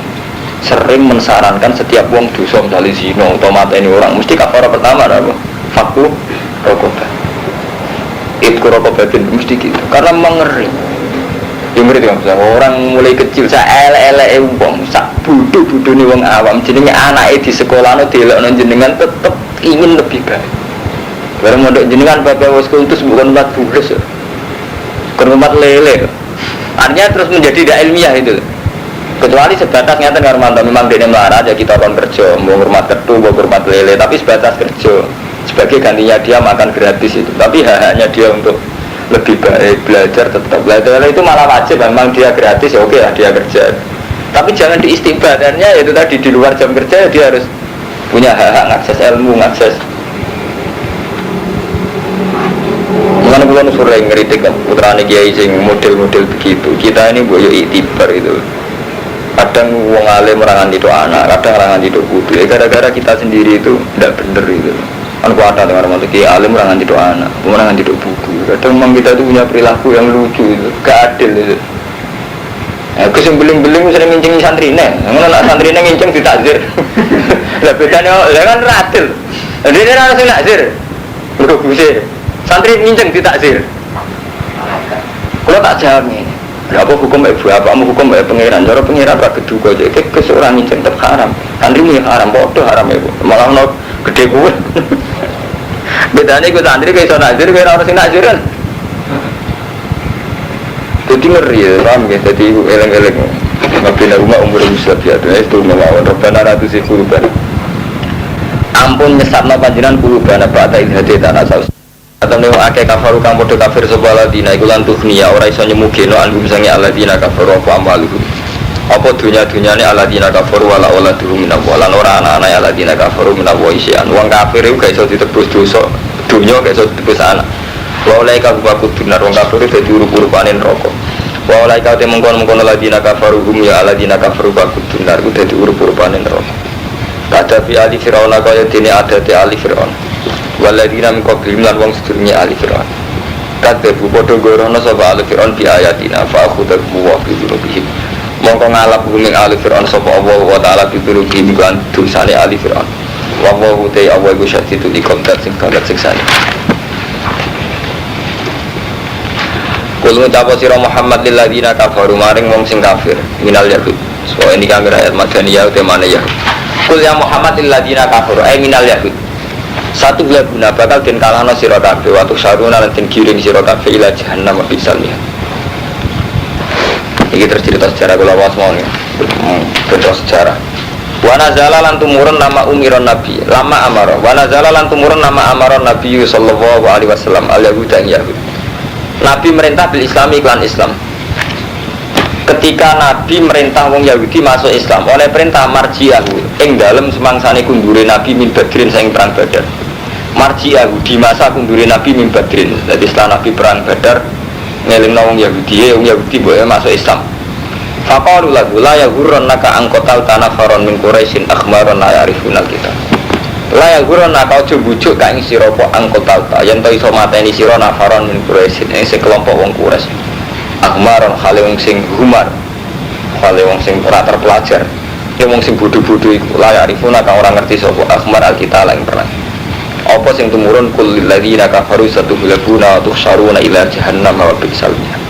sering mensarankan setiap wong dosa misalnya zina atau mateni orang mesti kafarah pertama apa? Fakurokobah. Itu rokobatin mesti gitu karena mengeri yang ngeri kan orang mulai kecil saya ele wong sak bodoh nih wong awam jenenge anake di sekolah no delokno jenengan tetep ingin lebih baik bareng mondok jenengan bapak wis kultus bukan 4 bulan ya kermat lele artinya terus menjadi tidak ilmiah itu kecuali sebatas nyata Armando memang dia melarang aja kita orang kerja mau hormat ketu mau hormat lele tapi sebatas kerja sebagai gantinya dia makan gratis itu tapi haknya dia untuk lebih baik belajar tetap belajar itu malah wajib memang dia gratis ya oke lah dia kerja Tapi jangan diistibadarnya itu tadi di luar jam kerja dia harus punya hak ngakses ilmu, ngakses. Mana bulan sore ngeritik putrane kiai sing model-model begitu. Kita ini boyo itibar itu. Kadang wong alim merangan itu anak, kadang merangan itu kudu. Gara-gara kita sendiri itu tidak benar itu. Kan kuat ada orang kiai alim merangan itu anak, merangan itu buku. Kadang memang kita itu punya perilaku yang lucu itu, gak adil itu. Aku sing beling-beling sering ngincing santrine. Ngono nak santrine ngincing ditakzir. Lah bedane lah kan radil. Dene ora sing nakzir. Mergo guse. Santri ngincing ditakzir. Kalau tak jawab ini. Apa hukum ibu bapakmu hukum pangeran. Cara pangeran ra keduga aja keseorang ngincing tetep haram. Santri mu haram padha haram ibu. Malah ono gede kuwi. Bedane iku santri kaya iso nakzir kaya ora sing nakzir kan. Jadi ngeri ya, paham ya, jadi ibu eleng-eleng Mabina rumah umur musyafiat itu melawan Rabbana ratu si kuruban ampun nyesatna panjenengan kuruban apa tak hati tanah saus atau nih akeh kafaru kang podo kafir sebuah ladina iku lan tuhniya ora iso nyemugeno anggum sangi aladina kafaru apa amaluhu apa dunya-dunyane aladina kafaru wala oladuhu minallah lan ora anak-anak aladina kafaru minallah isian wong kafir iku gak iso ditebus dosa dunya gak iso ditebus anak walai kau baku benar orang kafir itu diuruk-urupane neraka. Walai kau te mengkon-mengkon ladina kafaru hum ya ladina kafaru baku benar itu diuruk-urupane neraka. Kata fi ali fir'aun kaya dene adate ali fir'aun. Waladina min qablihim lan wong sedurunge ali fir'aun. Kata bu padha gorono sapa ali fir'aun bi ayatina fa akhudhu wa bi dzunubihim. Mongko ngalap bumi ali fir'aun sapa Allah wa taala bi dzunubihim kan dosane ali fir'aun. Wa wa te awal iku syadidul iqab sing banget siksane. Kul ngucapa sira Muhammad lil ladina kafaru maring wong sing kafir minal yahud. So ini kang ayat madaniyah utamane ya. Kul ya Muhammad lil ladina kafaru ay minal yahud. Satu guna bakal den kalahno sira kabeh watu saruna lan den giring sira kabeh ila jahannam bisal ya. Iki cerita sejarah kula wasmone. Cerita sejarah. Wa nazala lan tumurun nama umiron nabi lama amara. Wa nazala lan tumurun nama amaron nabi sallallahu alaihi wasallam al yahuda yahud. Nabi merintah bil Islami iklan Islam. Ketika Nabi merintah wong Yahudi masuk Islam oleh perintah marji'ahu ing dalem semangsane kundure Nabi min Badrin saing perang Badar. Marji'ahu di masa kundure Nabi min Badrin. Jadi setelah Nabi perang Badar ngelingno wong Yahudi boleh masuk Islam. Faqalu lahu la yaghurrannaka an qatal tanafaron min Quraisyin akhmaron la ya'rifuna kita. La yaghurrannaka ojo bujuk ka ing sira apa angkotal ta yen to iso mateni sira nafaron min Quraisyin ing sekelompok wong Quraisy. Akhmaron hale wong sing humar. Hale wong sing ora terpelajar. Ya wong sing bodho-bodho iku la ya'rifuna ka ora ngerti sapa akhmar alkitab lan perang. Apa sing tumurun kul lil ladzina kafaru satubulabuna wa tuhsyaruna ila jahannam wa bi'sal mihad.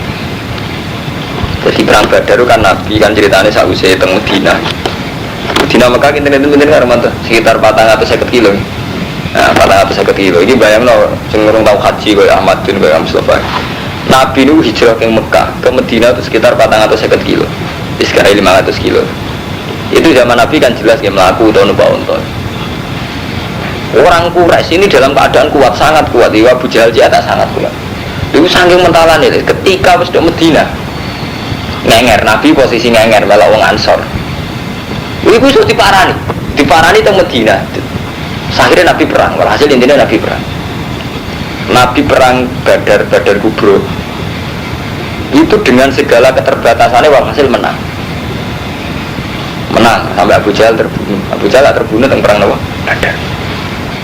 Jadi perang Badar kan Nabi kan ceritanya sausé teng Madinah. Madinah Mekah kinten-kinten karo sekitar 450 kilo. Nah, 450 kilo. Ini bayangno sing urung tau haji kaya Ahmad bin kaya Mustafa. Nabi niku hijrah ke Mekah ke Madinah itu sekitar 450 kilo. Sekarang 500 kilo. Itu zaman Nabi kan jelas dia melaku atau numpak unta. Orang Quraisy ini dalam keadaan kuat, sangat kuat. Abu Jahal tak sangat kuat. Itu saking mentalane ketika wis ndek Madinah. Ngenger Nabi posisi ngenger melok wong Ansor. Iku iso diparani teng Madinah. Akhirnya Nabi perang, walhasil intinya Nabi perang. Nabi perang Badar Kubro. Itu dengan segala keterbatasannya walhasil menang. Menang sampai Abu Jahal terbunuh. Abu Jahal terbunuh teng perang napa? Badar.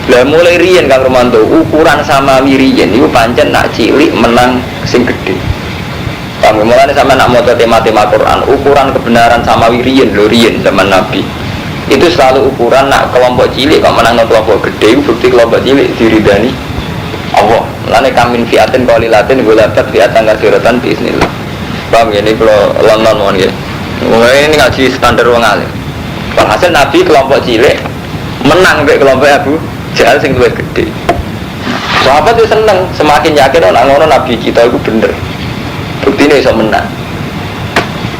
Lah mulai riyen Kang Romanto, ukuran Samawi riyen iku pancen nak cilik menang sing gedhe. Kami mulane sama nak maca tema-tema Quran, ukuran kebenaran Samawi riyen lho riyen zaman Nabi. Itu selalu ukuran nak kelompok cilik kok menang kelompok gede, bukti kelompok cilik diridani Allah. Lane kamin fiatin qalilatin gulabat fiatan katsiratan bismillah. Paham ya ini kalau London mon nggih. Ini ngaji standar wong alim. Walhasil Nabi kelompok cilik menang mbek kelompok Abu Jahal sing luwih gede. Sahabat itu seneng, semakin yakin ana ngono Nabi kita itu bener. Buktinya bisa menang.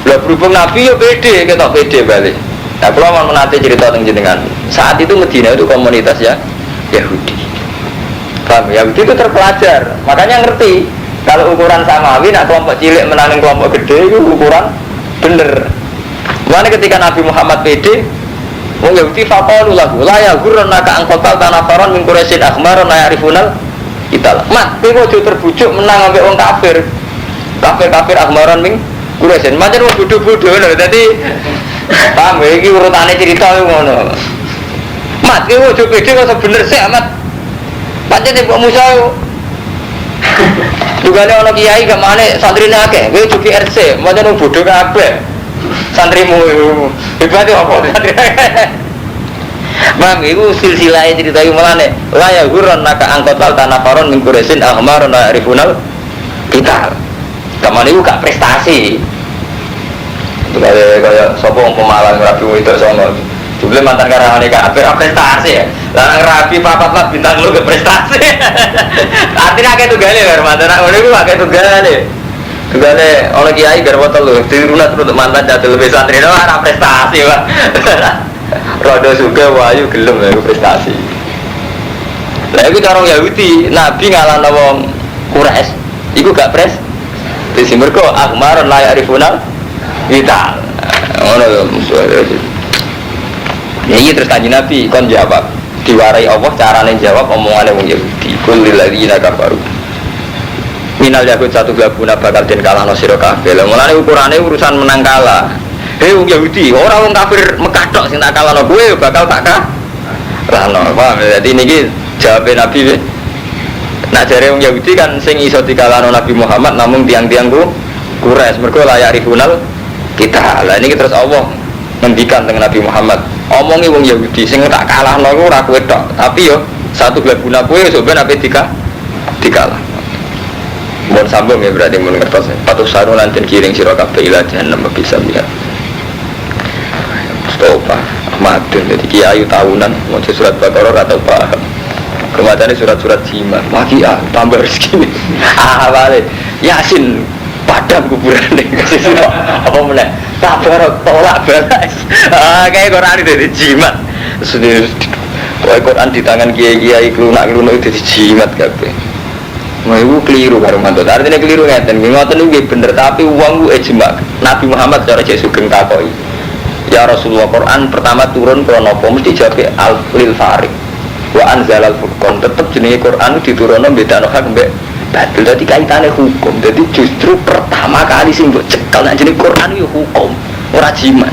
Lah berhubung Nabi ya pede, kita pede balik. Nah kalau mau menanti cerita tentang jenengan, saat itu Medina itu komunitas ya Yahudi. Paham? Yahudi itu terpelajar, makanya ngerti kalau ukuran Samawi, nak kelompok cilik menangin kelompok gede itu ukuran bener. Mulane ketika Nabi Muhammad pede, wong Yahudi faqalu lahu la yaghurrannaka an qatal tanafaron min Quraisyin akhmaron la ya'rifunal kita. Mat, kowe ojo terbujuk menang ambek wong kafir. Kafir akhmaron min Quraisyin. Macam wong bodho-bodho lho. Dadi paham iki urutane cerita ngono. Mat, kowe ojo pede kok bener sik amat. Pancen kok Musa juga ada orang kiai gak mana santrine akeh, kowe juga RC, macam wong bodho kabeh. Santrimu hebat apa santri? Mam, itu silsilah cerita yang melane. La ya gurran naka angkotal tanafaron min Quraisyin ahmarun la rifunal kita. Kaman itu gak prestasi. Itu kayak sapa wong pemalang rapi itu sono. Jumlah mantan karangane kabeh prestasi ya. Lah rapi papat lah bintang lu ke prestasi. Artinya akeh tugale karo mantan ngono iku akeh tugale. Tugale ana kiai garwa telu dirunat untuk mantan jatuh lebih santri ora prestasi, Pak. Rodo suka wayu gelem ya prestasi. Lah iku cara Yahudi, Nabi ngalahno wong Quraisy. Iku gak pres. Dadi mergo akmaron la ya'rifunal kita. Ngono yo musuh. Ya iya terus kanjeng Nabi kon jawab. Diwarai Allah carane jawab omongane wong Yahudi. Qul lil ladzina kafaru. Minal yahud satu gabuna bakal den kalahno sira kabeh. Lah mulane ukurane urusan menang kalah. Hei wong Yahudi, ora wong kafir Mekah tok sing tak kalahno kowe bakal tak kalahno. Paham? Dadi niki jawabe Nabi. Nak jare wong Yahudi kan sing iso dikalahno Nabi Muhammad namung tiang-tiangku Quraisy mergo layak rifunal kita. Lah niki terus Allah ngendikan dengan Nabi Muhammad. Omongi wong Yahudi sing tak kalahno iku ora kowe tok, tapi yo satu gabuna kowe sok ben ape dikalah. Mohon sambung ya berarti mun ngertos. Patuh saru lanten kiring sira kabeh ila jahannam bisa lihat. Stopa madun jadi kiai tahunan mau surat Baqarah atau paham. Kemudian surat-surat jimat, waqiah tambah rezeki. Balik Yasin padam kuburan kasih apa meneh. Tabarok tolak balas. Kayak Quran itu jimat. Sudah Quran di tangan kiai-kiai klunak-klunak itu jimat kabeh. Mau ibu keliru karo mantu. Artinya keliru ngeten. Ngoten niku bener tapi wong ku ijma. Nabi Muhammad cara Jek Sugeng takoki. Ya Rasulullah Quran pertama turun krana apa mesti jawab al-lil farid. Wa anzalal furqan tetep jenenge Quran diturunno bedano hak mbek batil. Dadi kaitane hukum. Dadi justru pertama kali sing mbok cekel nek jenenge Quran yo hukum, ora jimat.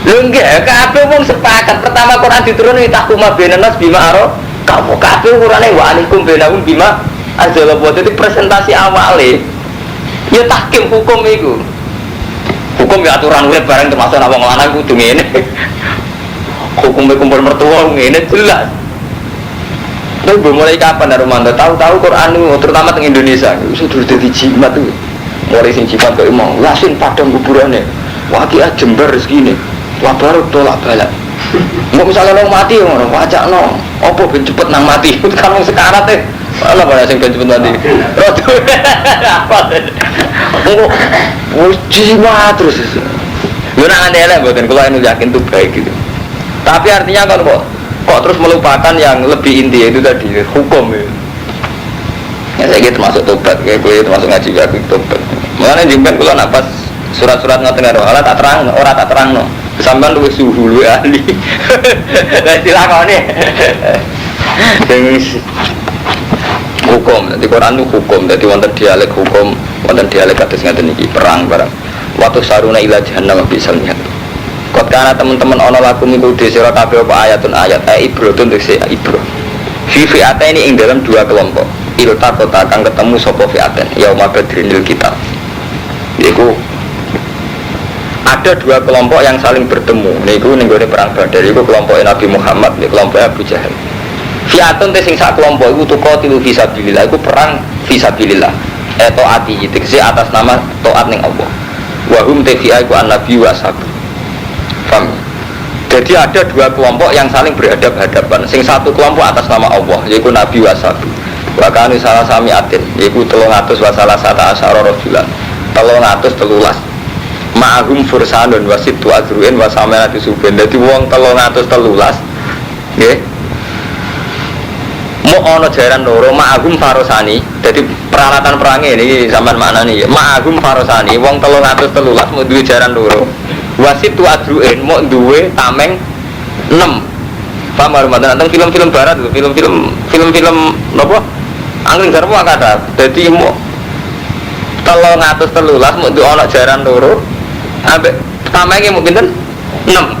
Lho nggih kabeh wong sepakat pertama Quran diturunno tahkuma benanas bima aro kamu kabeh urane wa alaikum bainahum bima azala buat itu presentasi awale ya tahkim hukum itu hukum ya aturan urip bareng termasuk wong lanang kudu ngene hukum kumpul mertua ngene jelas. Tapi mulai kapan Romanto tahu-tahu Quran itu terutama di Indonesia sudah jadi jimat tuh mulai sing jimat kok mau Yasin padang kuburane waqiah Jember segini wabarut tolak balak. Mau misalnya orang mati ngono, wajak no, opo ben cepet nang mati. Kan wong sekarat e. Ana apa sing ben cepet mati? Rodo. Apa? Oh, jimat terus. Lho nang andele mboten kula anu yakin itu baik gitu. Tapi artinya kan kok terus melupakan yang lebih inti itu tadi hukum ya. Ya saya gitu termasuk tobat, kayak gue termasuk ngaji aku tobat. Mulane jemben kula nak pas surat-surat ngoten karo Allah tak terang, ora tak terangno. Sampeyan luwih suhu luwih ahli. Lah dilakoni. Hukum, di Quran itu hukum, jadi wonten dialek hukum, wonten dialek kados ngaten iki perang barang. Waktu saruna ila jahannam bisa lihat. Kot kana teman-teman ana lagu minggu di sira kabeh apa ayatun ayat ibrotun tekse ibro. Fi fi'ata ini ing dalam dua kelompok. Ilta kota akan ketemu sapa fi'atan yauma badrinil kita. Yaiku ada dua kelompok yang saling bertemu. Niku ning gone perang Badar iku kelompok Nabi Muhammad, nek kelompok Abu Jahal. Fiatun te sing sak kelompok iku tuqatilu fisabilillah, iku perang fisabilillah. Taati tegese atas nama taat ning Allah. Wa hum tafi'a iku an-nabi wa sahabat. Paham? Jadi ada dua kelompok yang saling berhadap-hadapan. Sing satu kelompok atas nama Allah, yaitu Nabi wa sahabat. Wa kanu salah sami atin, yaitu 300 wa salah sata asyara rajulan. 313 ma'ahum fursanun wasitu azruin wa samanati suben. Dadi wong 313 nggih Mau ono jaran loro ma'agum farosani. Jadi peralatan perangnya ini sampean maknani. Ma'agum farosani wong 313 mau duwe jaran loro. Wasit tu adruin mau duwe tameng 6. Paham Ramadan tentang film-film barat itu, film-film napa? Angling garpu akada. Dadi mau 313 mau duwe ono jaran loro. Ambek tamenge mau pinten? 6.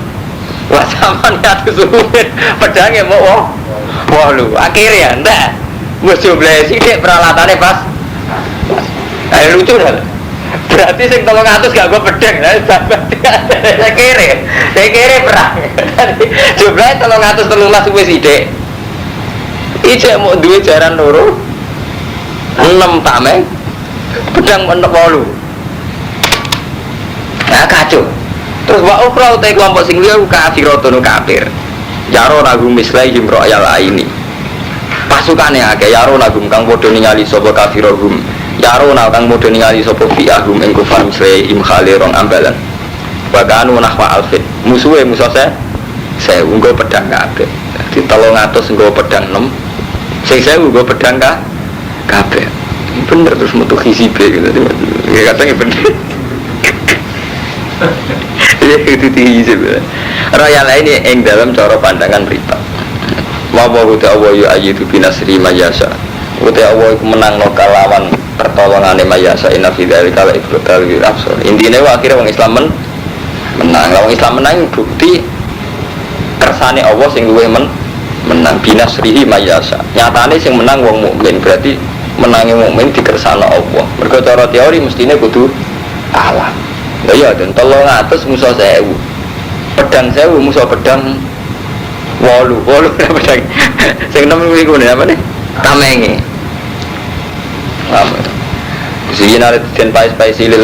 Wah sampean kados suwin pedange mau wah lu, akhirnya enggak gue coba sih peralatannya pas ayo lucu dah berarti sing 300 gak gue pedang saya kira perang jumlahnya 313 wis ide ijek mau duwe jaran loro 6 tameng pedang mentok 8 nah kacau terus wa ukra utai kelompok sing liya kafiratun kafir yaro nagum mislaihim ro'yal aini pasukannya agak yaro nagum kang podo ningali sopo kafirohum yaro nagum kang podo ningali sopo fi'ahum ing kufar mislaihim khalirong ambalan bakanu nahwa alfit musuhnya musuh saya unggul pedang kabeh di 300 unggul pedang 6 saya unggul pedang kabeh bener terus metu hisibe gitu katanya bener itu tinggi Royal ini yang dalam cara pandangan berita Wawahu ta'awa yu'ayidu binasri mayasa Uta Allah menang no kalawan pertolongan mayasa Inna fidhari kala ibrotal wirabsor intinya akhirnya orang Islam menang orang Islam menang bukti kersane Allah sing luwih menang binasrihi mayasa nyatane sing menang wong mukmin berarti menangi mukmin di kersane Allah mergo cara teori mestine kudu kalah lah iya dan 300 musuh 1000 pedang 1000 musuh pedang 8 pedang sing 6 iku apa nih tamenge sing nare den pais-paisi lil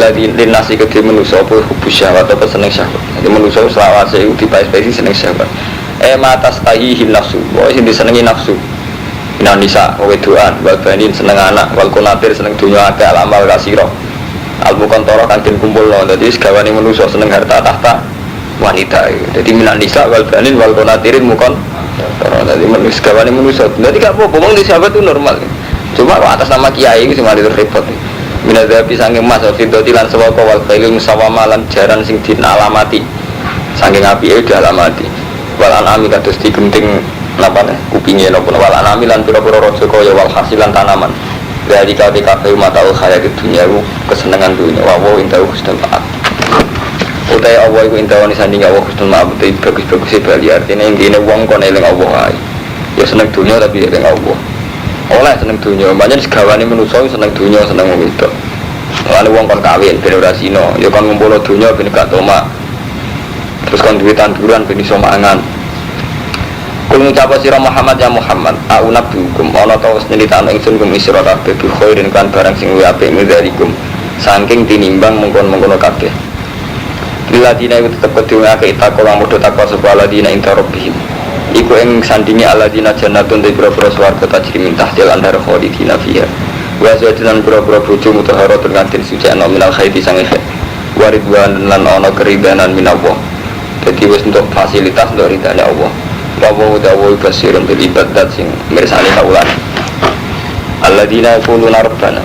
nasi kedhe manusa apa hubus syahwat apa seneng syahwat jadi manusa selawase iku dipais-paisi seneng syahwat matas tahihi nafsu wae sing disenengi nafsu nisa wedoan wal banin seneng anak wal kunatir seneng dunya akeh amal kasira al-muqantara kang den kumpulno dadi segawane manusa seneng harta tahta wanita jadi minan nisa wal banin wal qanatirin muqantara dadi manusa segawane manusa dadi gak apa-apa wong di sahabat itu normal cuma kalau atas nama kiai itu cuma itu repot minadzabi saking mas fidoti lan sawaka wal khailul musawama lan jaran sing dinalamati saking apike dialamati wal anami kados digenting napa kupinge napa wal anami lan pira-pira raja kaya wal hasilan tanaman dari KPKP mataul khayat dunia itu kesenangan dunia wawo intahu khusnul ma'ab utai Allah itu intahu nisanding Allah khusnul ma'ab itu bagus-bagusnya bali artinya intinya wong kon eling Allah ya seneng dunia tapi eling Allah oleh seneng dunia banyak segawani manusia seneng dunia seneng wong itu lalu wong kon kawin benerasino ya kon ngumpul dunia ben gak tomak terus kon duwe tanduran ben iso mangan kul ngucapa sira Muhammad ya Muhammad au nabi hukum ana ta wis nyritakno ingsun kum isra kabeh bi khairin kan barang sing luwih apik midarikum saking tinimbang mengkon-mengkono kabeh liladina iku tetep kudu ngake takwa modho takwa sapa ladina inta rabbihim iku ing sandinge aladina jannatun te pira-pira swarga tajri min tahtil anhar khalidina fiha wa azwajun pira-pira bojo mutahharatun kanthi suci ana minal khaiti sange waridwan lan ana keridanan minallah dadi wis untuk fasilitas untuk ridane Allah Wawahu dawahu basirun bil ibadat sing mirsani kaulan Alladina yakuluna rabbana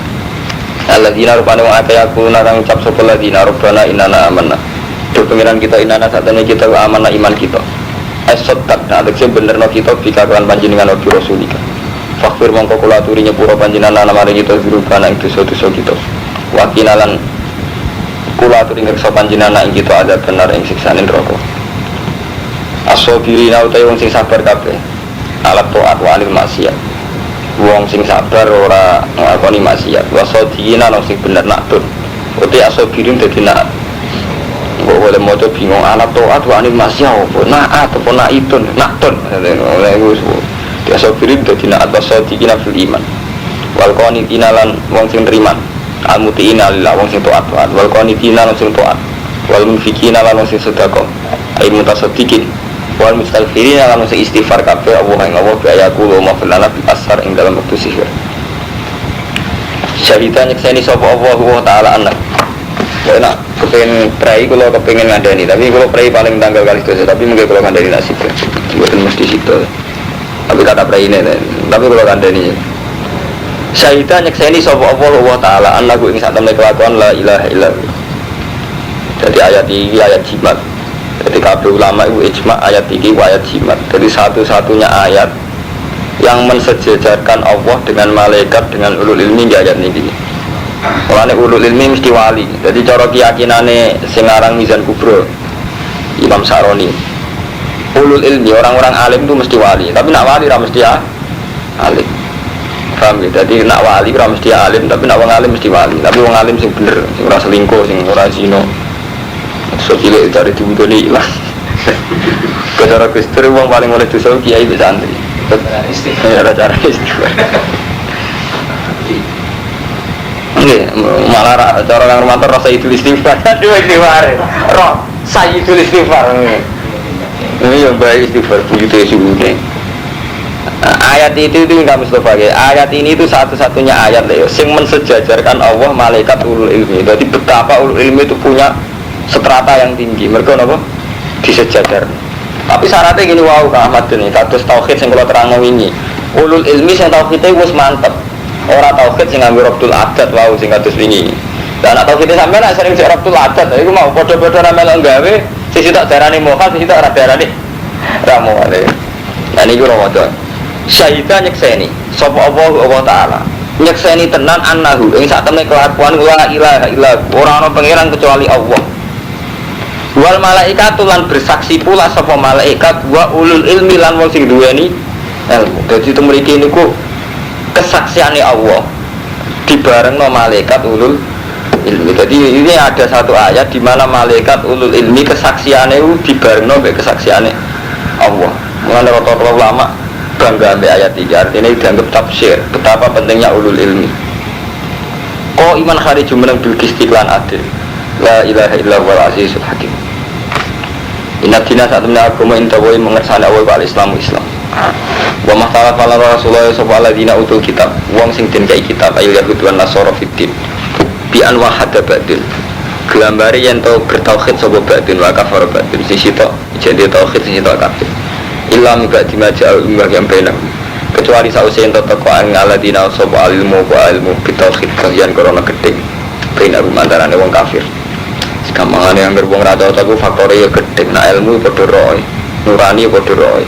Alladina rabbana wa ata yakuluna rang ucap sopa alladina rabbana inana amanna do pengiran kita inana satane kita amanna iman kita as-soddaq nah adekse benerno kita bikakuan panjenengan wabi rasulika fakfir mongko kula aturi nyepura panjenengan namare kita dirubana ing dosa-dosa kita wakinalan kula aturi ngreksa panjenengan ing kita ada benar ing siksane neraka as-sabirina utai wong sing sabar kabeh alat taat wa anil maksiat wong sing sabar ora nglakoni maksiat wa sadiqina wong sing bener naktun utai as-sabirin dadi naat kok boleh maca bingung alat taat wa anil maksiat apa naat apa naitun naktun oleh wis as-sabirin dadi naat wa sadiqina fil iman wal qanitina lan wong sing nriman al mutiina lillah wong sing taat wal qanitina wong sing taat wal munfikina lan wong sing sedekah ai mutasaddiqin wal mustaghfirin lan sing istighfar kabeh Allah ing Allah biayaku wa maflana bil asar ing dalam waktu sihir syaitan nyekseni sapa Allah taala anak ya nak kepengin prai kula kepengin ngandani tapi kula prai paling tanggal kali dosa tapi mungkin kula ngandani nasib mboten mesti situ Tapi kata praine tapi kalau kandani syahida nyekseni sapa Allah taala annahu ing sak temne kelakuan la ilaha illallah. Jadi ayat ini ayat jimat. Jadi kabeh ulama itu ijma ayat ini ayat jimat. Jadi satu-satunya ayat yang mensejajarkan Allah dengan malaikat dengan ulul ilmi di ayat ini. Mulane ulul ilmi mesti wali. Jadi cara keyakinane sing aran Mizan Kubro Imam Saroni. Ulul ilmi orang-orang alim itu mesti wali. Tapi nak wali ora mesti alim. Paham ya? Jadi nak wali ora mesti alim, tapi nak wong alim mesti wali. Tapi wong alim sing bener, sing ora selingkuh, sing ora zina. So cilik dari dibutuhni ilang. Cara Gusti wong paling oleh dosa kiai be santri. Ya ada cara istighfar. Nggih, malah cara kang romantor rasa idul istighfar. Aduh istighfar. Roh, sayyidul istighfar. Ini yang baik istighfar buyute suune. Ayat itu nggak Mustafa ya. Ayat ini itu satu-satunya ayat ya, yang mensejajarkan Allah malaikat ulul ilmi. Jadi betapa ulul ilmi itu punya strata yang tinggi. Mereka apa? Disejajar. Tapi syaratnya gini wow Kak Ahmad ini. Kados tauhid yang kalau terang ini. Ulul ilmi yang tauhidnya wis mantep. Orang tauhid yang ngambil Rabtul Adat wow sing kados ini. Dan tauhidnya sampai nak sering cek Rabtul Adat. Iku mau podo-podo ramel nggawe. Sisi tak darani mokal, sisi tak darani ramole. Dan ini Ramadan. Syahidah nyekseni sapa Allah taala nyekseni tenan annahu ing sak temne kelakuan la ilaha illallah ora ana pangeran kecuali Allah. Wal malaikatu lan bersaksi pula sapa malaikat wa ulul ilmi lan wong sing duweni ilmu. Dadi temriki niku kesaksiane Allah dibarengno malaikat ulul ilmi. Jadi ini ada satu ayat di mana malaikat ulul ilmi kesaksiane dibarengno mbek kesaksiane Allah. Mulane rata-rata ulama bangga ambil ayat 3, artinya dianggap tafsir betapa pentingnya ulul ilmi. Ko iman hari jumeneng bil istiqlan adil la ilaha illallah wal azizul hakim. Inna dina saat temen agama intawai mengersani awal wal islamu islam. Wa mahtala fala rasulullah sallallahu alaihi utul kitab wong sing den kai kitab ayu yahud wan nasara fiddin bi an wahada badil gelambari yen to bertauhid sapa badin wa kafara badin sisi to jadi tauhid sisi to kafir ilam gak dimajal yang benar kecuali sausi yang tetap ang aladina sopa ilmu bitauhid kalian korona gedeng benar mantarane wong kafir sekampangan yang gerbong rata aku faktornya gedeng nah ilmu podo roy nurani podo roy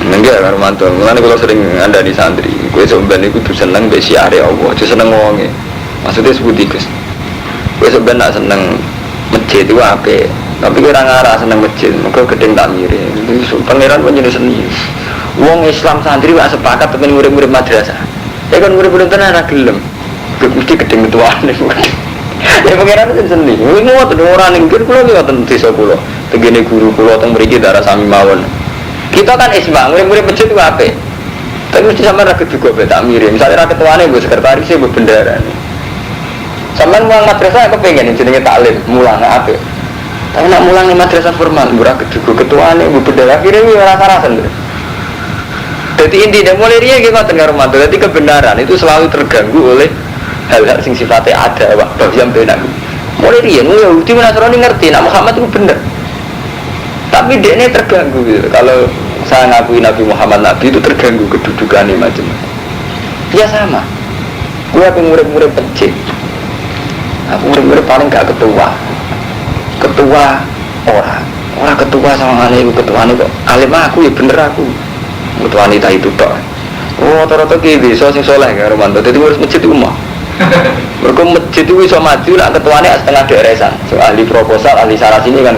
enggak Armanto mulanya kalau sering anda di santri gue sebenarnya gue tuh seneng besi area Allah tuh seneng ngomongnya maksudnya sebut tikus gue sebenarnya seneng masjid itu apa tapi kira ngarah seneng masjid, maka gedeng tak mirip. Pangeran pun jenis seni. Wong Islam santri gak sepakat temen murid-murid madrasah. Ya kan murid-murid tenan ra gelem. Mesti gedeng ketuaan niku. Ya pangeran pun seni. Kuwi ngoten ora ning kene kula ngoten desa kula. Tegene guru kula teng mriki darah sami mawon. Kita kan isma, murid-murid masjid ku apik. Tapi mesti sampean ra juga tak mirip. Misalnya ra ketuane mbok sekretaris mbok bendara. Sampean wong madrasah kepengin jenenge taklim, mulang apik. Tapi nak mulang di madrasah formal, burak ketua nih, berdaya akhirnya ini rasa-rasa nih. Jadi intinya mulai dia gitu tengah rumah. Jadi kebenaran itu selalu terganggu oleh hal-hal sing sifatnya ada, wah yang benar. Mulai dia, Yahudi Nasrani ngerti, nak Muhammad itu benar. Tapi dia ini terganggu gitu. Kalau saya ngakui Nabi Muhammad Nabi itu terganggu kedudukannya macam-macam. Ya sama. Gue aku murid-murid pencet. Aku murid-murid paling gak ketua orang ketua sama alim ketua ini kok alim aku ya bener aku ketua wanita itu tok rata-rata ki bisa sing soleh kan Romanto jadi ngurus masjid itu mah mereka masjid itu bisa maju nak ketuanya setengah daeresan so ahli proposal ahli salah sini kan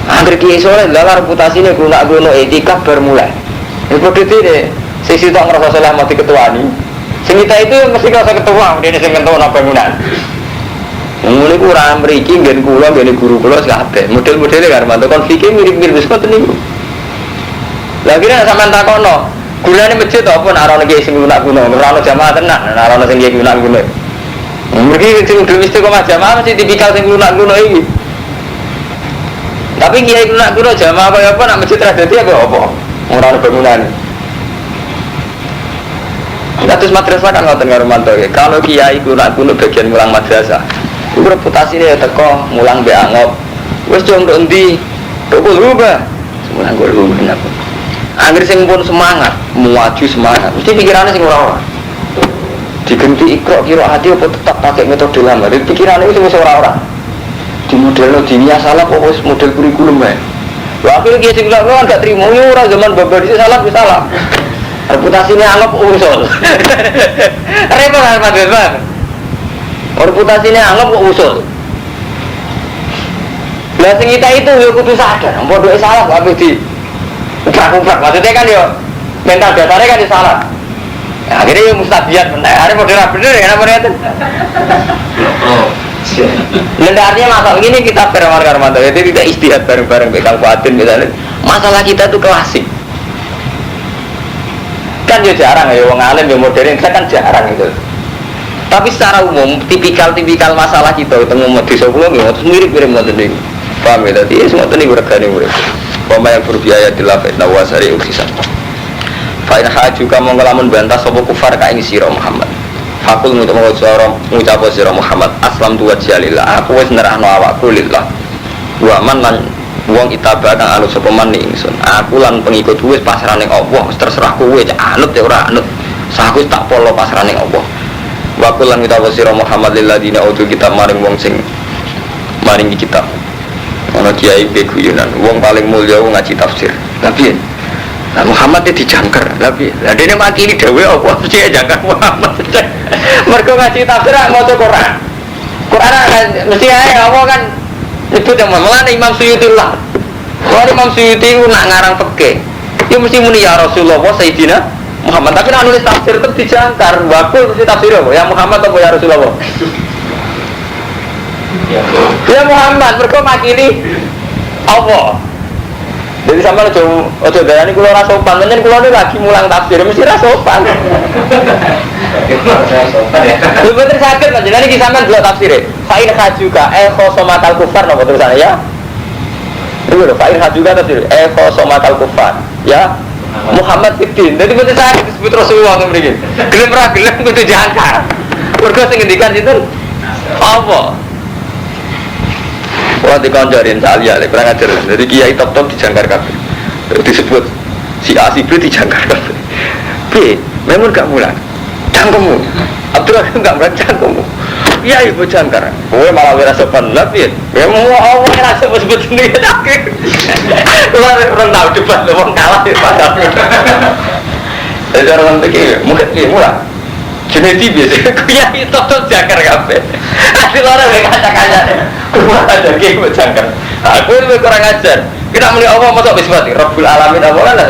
angker kiai soleh dalam reputasinya guna etikaf bermulai itu deh sisi tak ngerasa soleh mati ketua ini sing kita itu mesti ngerasa ketua dia sing ketua bangunan mulai kurang meriki, gen kula, gen guru kula sekate. Model-modelnya kan, mantu konfliknya mirip-mirip seperti ini. Lagi nih sampean takono, gunane masjid apa? Narono kiai sing guna-guna, narono jamaah tenan, narono sing kiai guna-guna. Mereka sing udah istiqomah jamaah masih tipikal sing guna-guna ini. Tapi kiai guna-guna jamaah apa? Nak masjid tradisi apa? Narono bangunan. Terus madrasah kan ngoten karo mantu. Kalau kiai guna-guna bagian mulang madrasah. Itu reputasinya teko mulang be angop. Wes cung ndok endi? Kok lupa. Mulang kok lupa. Angger sing pun semangat, maju semangat, mesti pikirannya sing ora-ora. Digenti ikro kira hati apa tetap pakai metode lama. Jadi pikirannya itu masih ora-ora. Di model dunia salah kok model kurikulum ya. Wah akhirnya dia sing bilang kan gak terima ora zaman babar itu salah wis salah. Reputasinya anggap usul. Repot kan Pak Desman. Reputasinya anggap usul. Lah sing kita itu ya kudu sadar, bodoh salah kok habis di ubrak-ubrak. Maksudnya kan yo mental dasarnya kan salah. Nah, akhirnya ya mustabiat bener. Ada model bener ya namanya itu. Lendarnya masalah ini kita permar-marmanto itu tidak istihad bareng-bareng bekal kuatin misalnya. Masalah kita itu klasik. Kan ya jarang ya wong alim yang modern kita kan jarang itu. Tapi secara umum tipikal masalah kita itu ngomong di sekolah nggak terus mirip-mirip ngoten niku. Paham ya tadi semua tadi regane murid. Pama yang berbiaya dilafet nawasari uksisan. Fa'in hajuka mongkolamun bantah sopo kufar ka ini sira Muhammad. Fakul ngucap sira Muhammad aslam tu wajhalillah. Aku wis nerahno awakku lillah. Wa man lan wong itaba kang anut sapa man ingsun. Aku lan pengikut wis pasrah ning Allah, terserah kowe cak anut ya ora anut. Saku tak polo pasrah ning Allah. Wa kul lan ngucap sira Muhammad lilladina utul kitab maring wong sing maringi kitab. Ana kiai beguyunan, wong paling mulya wong ngaji tafsir. Tapi nah Muhammad itu dijangkar, tapi lah dene makili dhewe apa mesti jangkar Muhammad. Mergo ngaji tafsir maca Quran. Quran kan mesti ae apa kan nyebut yang malah Imam Suyuti lah. Kalau Imam Suyuti nak ngarang fikih, ya mesti muni ya Rasulullah Sayyidina Muhammad. Tapi nak nulis tafsir tetap dijangkar. Wakul mesti tafsir apa? Ya Muhammad apa ya Rasulullah? Ya Muhammad, mereka makili apa? Jadi sama ojo darani kula ora sopan, menyen kula niku lagi mulang tafsir mesti ra sopan. Lha bener saged panjenengan iki sampean delok tafsire. Fa'in hajuka khosomatal kufar napa terusane ya? Iku lho fa'in hajuka tafsir khosomatal kufar. Ya Muhammad fitin. Dadi bener saged disebut Rasulullah mriki. Gelem ra gelem kudu jangkar. Mergo sing ngendikan sinten? Apa? Wah dikoncorin salia, kurang ajar. Jadi kiai top dijangkar kabeh. Disebut si A si B dijangkar kabeh. B, memang gak mulang. Cangkemmu. Abdurrahman gak mulang cangkemmu. Iya ibu jangkar. Kowe malah ora sopan lha piye? Memang Allah ora sebut sendiri tak. Keluar orang tahu debat wong kalah padahal. Jadi orang pikir mungkin dia mulang. Jeneti biasa, kiai top jangkar kabeh. Asli orang yang kacak-kacak. Rumah ada kiai jangkar. Aku lebih kurang ajar. Kita muni Allah masuk bismati. Rabbul alamin apa kan?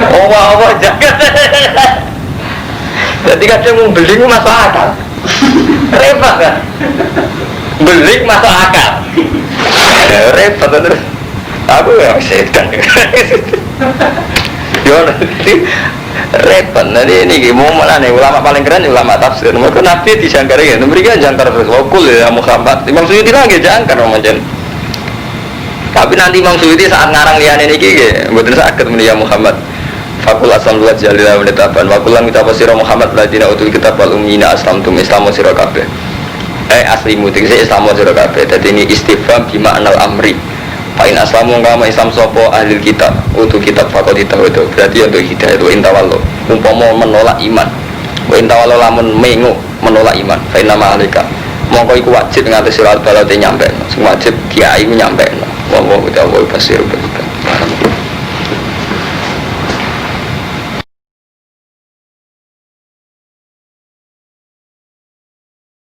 Allah jangkar. Jadi kadang membeli masuk akal. Repot kan? Beli masuk akal. Repot terus. Aku yang setan. Yo nanti repot nanti ini mau mana nih ulama paling keren ulama tafsir. Mereka nabi dijangkar ya, mereka jangkar terus. Wakul ya Muhammad. Imam Suyuti lagi jangkar macam. Tapi nanti Imam Suyuti saat ngarang lian ini gini, betul sakit media Muhammad. Fakul aslam dua jalila menetapan. Wakulan kita pasir Muhammad ladina utul kitab wal umina aslam tum islamu sirakabe. Aslimu tinggi islamu sirakabe. Jadi ini istifham bima anal amri. Fa'in aslamu ngama Islam sopo ahli kitab utuh kitab fakot itu berarti untuk hidayah itu intawallo umpama menolak iman wa intawallo lamun mengu menolak iman fa'in nama alika mongko iku wajib nganti surat balate nyampe wajib kiai nyampe wong-wong kita wong pasir